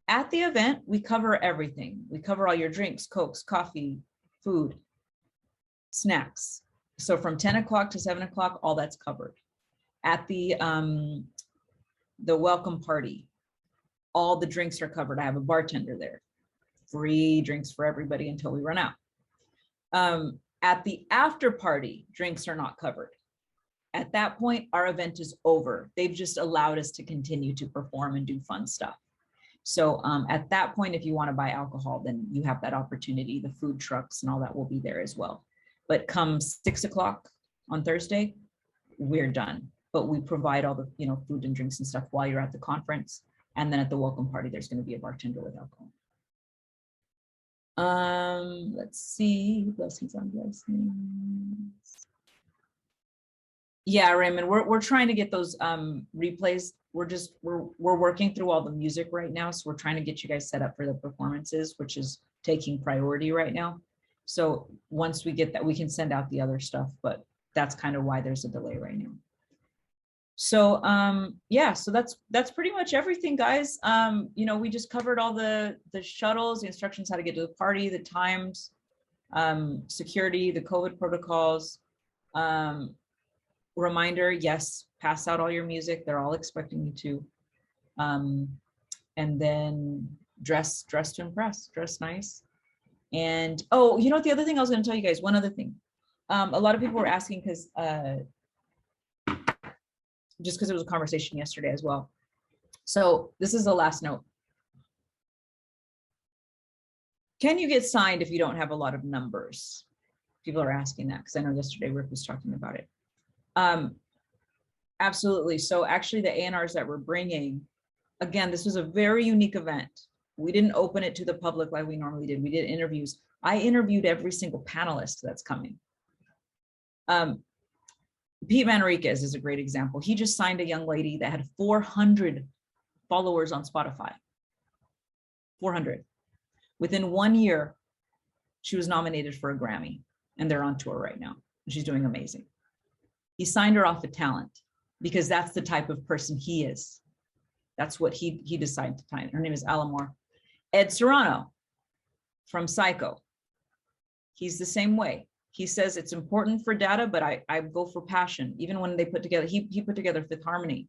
At the event, we cover everything. We cover all your drinks, Cokes, coffee, food, snacks. So from 10 o'clock to 7 o'clock, all that's covered. At the welcome party, all the drinks are covered. I have a bartender there. Free drinks for everybody until we run out. At the after party, drinks are not covered. At that point, our event is over. They've just allowed us to continue to perform and do fun stuff. So at that point, if you want to buy alcohol, then you have that opportunity. The food trucks and all that will be there as well. But come 6 o'clock on Thursday, we're done. But we provide all the food and drinks and stuff while you're at the conference. And then at the welcome party, there's going to be a bartender with alcohol. Let's see. Blessings on blessings. Yeah, Raymond, we're trying to get those replays. We're working through all the music right now. So we're trying to get you guys set up for the performances, which is taking priority right now. So once we get that, we can send out the other stuff, but that's kind of why there's a delay right now. So yeah, so that's pretty much everything, guys. You know, we just covered all the shuttles, the instructions how to get to the party, the times, security, the COVID protocols. Reminder, yes, pass out all your music. They're all expecting you to. And then dress to impress, dress nice. And oh, you know what, the other thing I was going to tell you guys, one other thing. A lot of people were asking because just because it was a conversation yesterday as well. So this is the last note. Can you get signed if you don't have a lot of numbers? People are asking that because I know yesterday Rick was talking about it. Absolutely. So actually the A&Rs that we're bringing, again, this was a very unique event. We didn't open it to the public like we normally did. We did interviews. I interviewed every single panelist that's coming. Pete Manriquez is a great example. He just signed a young lady that had 400 followers on Spotify. 400. Within 1 year, she was nominated for a Grammy, and they're on tour right now. She's doing amazing. He signed her off of talent because that's the type of person he is. That's what he decided to sign. Her name is Alamore. Ed Serrano from Psycho. He's the same way. He says it's important for data, but I go for passion. Even when they put together, he put together Fifth Harmony.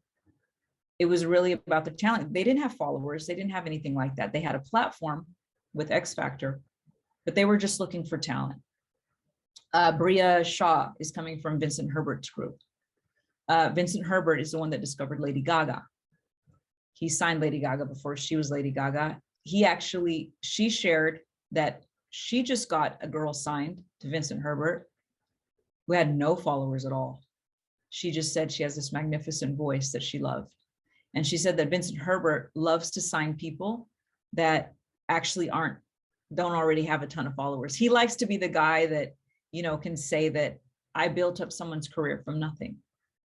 It was really about the talent. They didn't have followers. They didn't have anything like that. They had a platform with X Factor, but they were just looking for talent. Bria Shaw is coming from Vincent Herbert's group. Vincent Herbert is the one that discovered Lady Gaga. He signed Lady Gaga before she was Lady Gaga. She shared that she just got a girl signed to Vincent Herbert who had no followers at all. She just said she has this magnificent voice that she loved. And she said that Vincent Herbert loves to sign people that actually don't already have a ton of followers. He likes to be the guy that, you know, can say that I built up someone's career from nothing.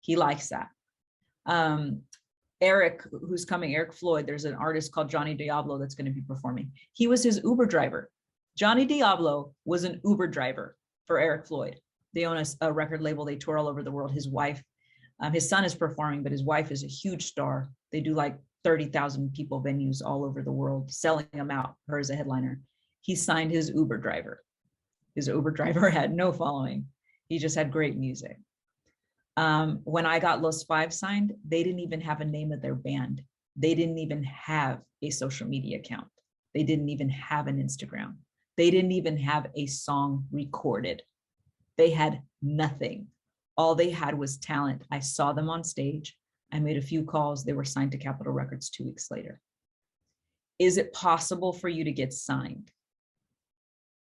He likes that. Eric, who's coming, Eric Floyd, there's an artist called Johnny Diablo that's going to be performing. He was his Uber driver. Johnny Diablo was an Uber driver for Eric Floyd. They own a record label. They tour all over the world. His wife, his son is performing, but his wife is a huge star. They do like 30,000 people venues all over the world, selling them out, her as a headliner. He signed his Uber driver. His Uber driver had no following. He just had great music. When I got Los Five signed, they didn't even have a name of their band. They didn't even have a social media account. They didn't even have an Instagram. They didn't even have a song recorded. They had nothing. All they had was talent. I saw them on stage. I made a few calls. They were signed to Capitol Records 2 weeks later. Is it possible for you to get signed,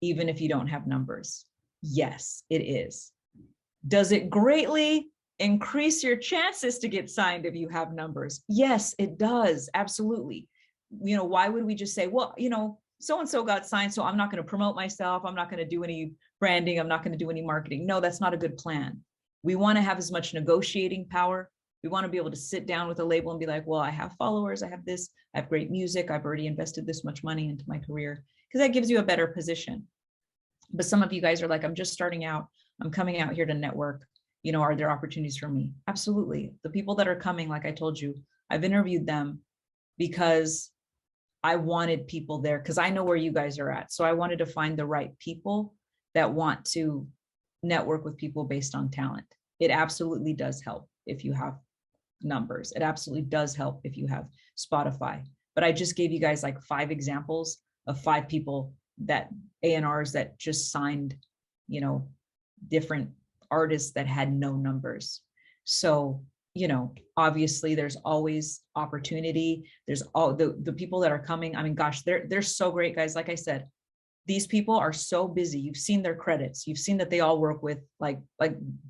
even if you don't have numbers? Yes, it is. Does it greatly increase your chances to get signed if you have numbers? Yes, it does. Absolutely. You know, why would we just say, well, you know, so-and-so got signed, so I'm not going to promote myself. I'm not going to do any branding. I'm not going to do any marketing. No, that's not a good plan. We want to have as much negotiating power. We want to be able to sit down with a label and be like, well, I have followers. I have this. I have great music. I've already invested this much money into my career, because that gives you a better position. But some of you guys are like, I'm just starting out. I'm coming out here to network. You know, are there opportunities for me? Absolutely. The people that are coming, like I told you, I've interviewed them because I wanted people there, because I know where you guys are at. So I wanted to find the right people that want to network with people based on talent. It absolutely does help if you have numbers. It absolutely does help if you have Spotify. But I just gave you guys like 5 examples of 5 people that A&Rs that just signed, you know, different artists that had no numbers. So, you know, obviously there's always opportunity. There's all the people that are coming. I mean, gosh, they're so great, guys. Like I said, these people are so busy. You've seen their credits. You've seen that they all work with like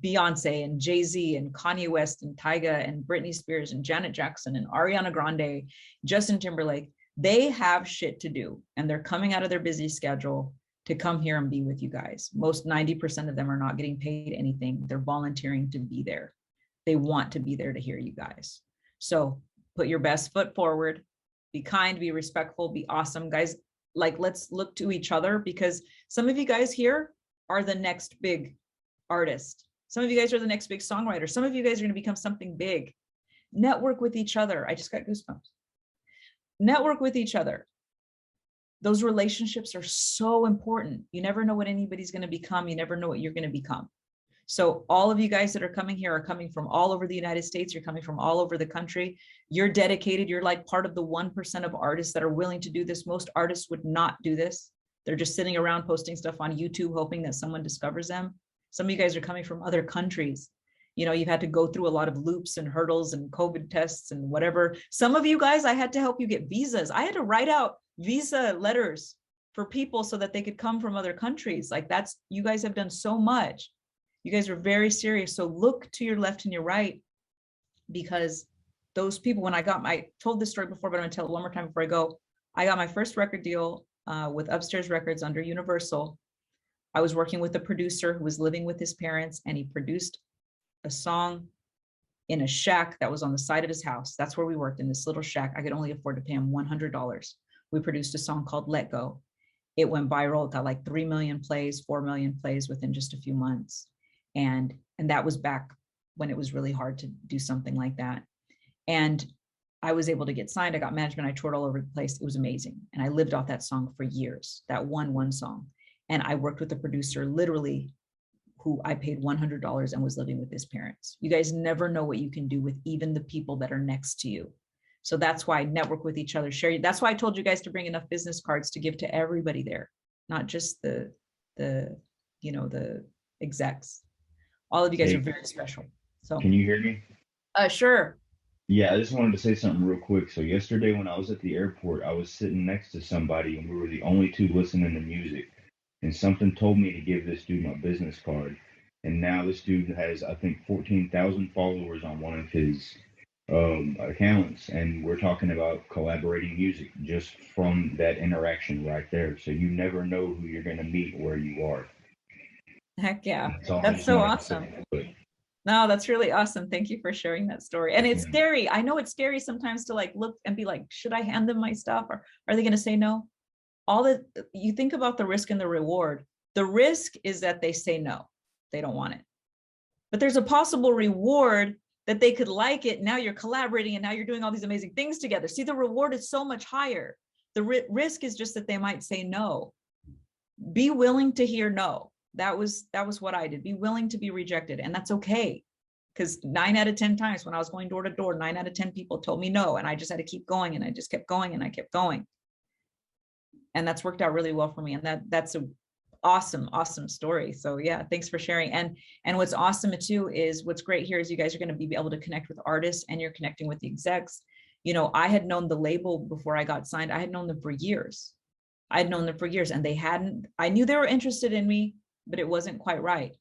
Beyonce and Jay-Z and Kanye West and Tyga and Britney Spears and Janet Jackson and Ariana Grande, Justin Timberlake. They have shit to do, and they're coming out of their busy schedule to come here and be with you guys. Most 90% of them are not getting paid anything. They're volunteering to be there. They want to be there to hear you guys. So put your best foot forward, be kind, be respectful, be awesome, guys. Like, let's look to each other, because some of you guys here are the next big artist. Some of you guys are the next big songwriter. Some of you guys are going to become something big. Network with each other. I just got goosebumps. Network with each other. Those relationships are so important. You never know what anybody's going to become. You never know what you're going to become. So all of you guys that are coming here are coming from all over the United States. You're coming from all over the country. You're dedicated. You're like part of the 1% of artists that are willing to do this. Most artists would not do this. They're just sitting around posting stuff on YouTube, hoping that someone discovers them. Some of you guys are coming from other countries. You know, you've had to go through a lot of loops and hurdles and COVID tests and whatever. Some of you guys, I had to help you get visas. I had to write out visa letters for people so that they could come from other countries. Like, that's, you guys have done so much. You guys are very serious. So look to your left and your right, because those people, when I told this story before, but I'm gonna tell it one more time before I go. I got my first record deal with Upstairs Records under Universal. I was working with a producer who was living with his parents, and he produced a song in a shack that was on the side of his house. That's where we worked, in this little shack. I could only afford to pay him $100. We produced a song called Let Go. It went viral. It got like 3 million plays, 4 million plays within just a few months. And that was back when it was really hard to do something like that. And I was able to get signed. I got management. I toured all over the place. It was amazing. And I lived off that song for years, that one song. And I worked with a producer, literally, who I paid $100 and was living with his parents. You guys never know what you can do with even the people that are next to you. So that's why network with each other, share. That's why I told you guys to bring enough business cards to give to everybody there, not just the execs. All of you guys are very special. So can you hear me? Sure. Yeah, I just wanted to say something real quick. So yesterday when I was at the airport, I was sitting next to somebody and we were the only two listening to music. And something told me to give this dude my business card. And now this dude has, I think, 14,000 followers on one of his accounts. And we're talking about collaborating music just from that interaction right there. So you never know who you're going to meet where you are. Heck yeah. That's so awesome. No, that's really awesome. Thank you for sharing that story. And it's scary. I know it's scary sometimes to like look and be like, should I hand them my stuff, or are they going to say no? You think about the risk and the reward. The risk is that they say no, they don't want it. But there's a possible reward that they could like it. Now you're collaborating and now you're doing all these amazing things together. See, the reward is so much higher. The risk is just that they might say no. Be willing to hear no. That was what I did. Be willing to be rejected. And that's okay. Because 9 out of 10 times when I was going door to door, 9 out of 10 people told me no. And I just had to keep going, and I just kept going, and I kept going. And that's worked out really well for me. And that's an awesome story. So yeah, thanks for sharing. And what's awesome too is, what's great here is you guys are going to be able to connect with artists, and you're connecting with the execs. You know, I had known the label before I got signed. I had known them for years. And I knew they were interested in me, but it wasn't quite right.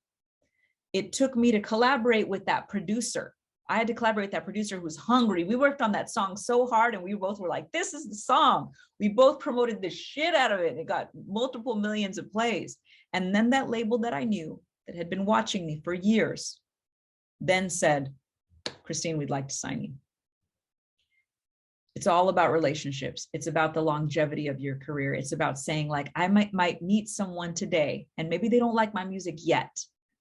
It took me to collaborate with that producer. I had to collaborate with that producer who was hungry. We worked on that song so hard, and we both were like, this is the song. We both promoted the shit out of it. It got multiple millions of plays. And then that label that I knew, that had been watching me for years, then said, Christine, we'd like to sign you. It's all about relationships. It's about the longevity of your career. It's about saying, like, I might meet someone today, and maybe they don't like my music yet,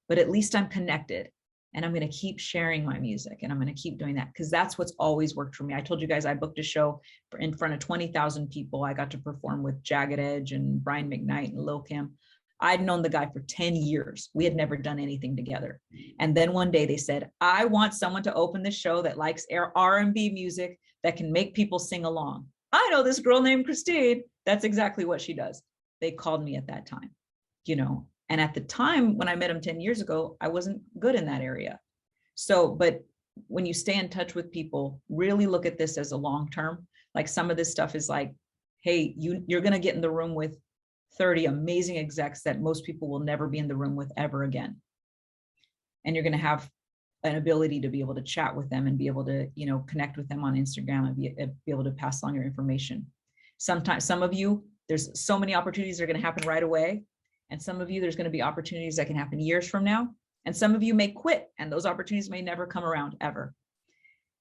but at least I'm connected, and I'm going to keep sharing my music, and I'm going to keep doing that, because that's what's always worked for me. I told you guys I booked a show in front of 20,000 people. I got to perform with Jagged Edge and Brian McKnight and Lil Kim. I'd known the guy for 10 years. We had never done anything together. And then one day they said, I want someone to open this show that likes R&B music, that can make people sing along. I know this girl named Christine. That's exactly what she does. They called me at that time, you know, and at the time when I met him 10 years ago, I wasn't good in that area. So, but when you stay in touch with people, really look at this as a long-term, like some of this stuff is like, hey, you're going to get in the room with 30 amazing execs that most people will never be in the room with ever again. And you're going to have an ability to be able to chat with them and be able to, you know, connect with them on Instagram and be able to pass along your information. Sometimes, some of you, there's so many opportunities that are going to happen right away. And some of you, there's going to be opportunities that can happen years from now. And some of you may quit and those opportunities may never come around ever.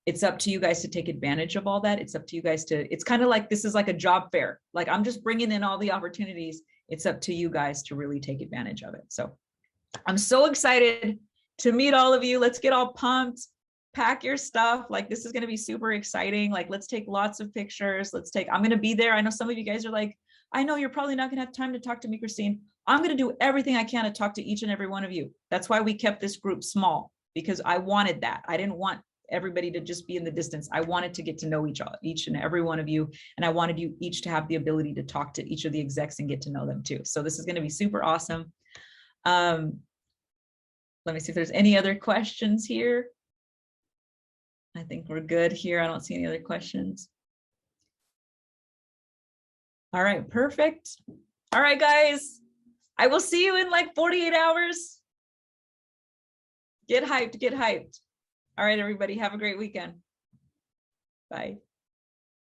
It's up to you guys to take advantage of all that. It's up to you guys to, it's kind of like, this is like a job fair. Like I'm just bringing in all the opportunities. It's up to you guys to really take advantage of it. So I'm so excited to meet all of you. Let's get all pumped, pack your stuff. Like this is going to be super exciting. Like let's take lots of pictures. I'm going to be there. I know some of you guys are like, I know you're probably not going to have time to talk to me, Christine. I'm going to do everything I can to talk to each and every one of you. That's why we kept this group small, because I wanted that. I didn't want everybody to just be in the distance. I wanted to get to know each and every one of you. And I wanted you each to have the ability to talk to each of the execs and get to know them too. So this is going to be super awesome. Let me see if there's any other questions here. I think we're good here. I don't see any other questions. All right, perfect. All right, guys, I will see you in like 48 hours. Get hyped, get hyped. All right, everybody, have a great weekend. Bye.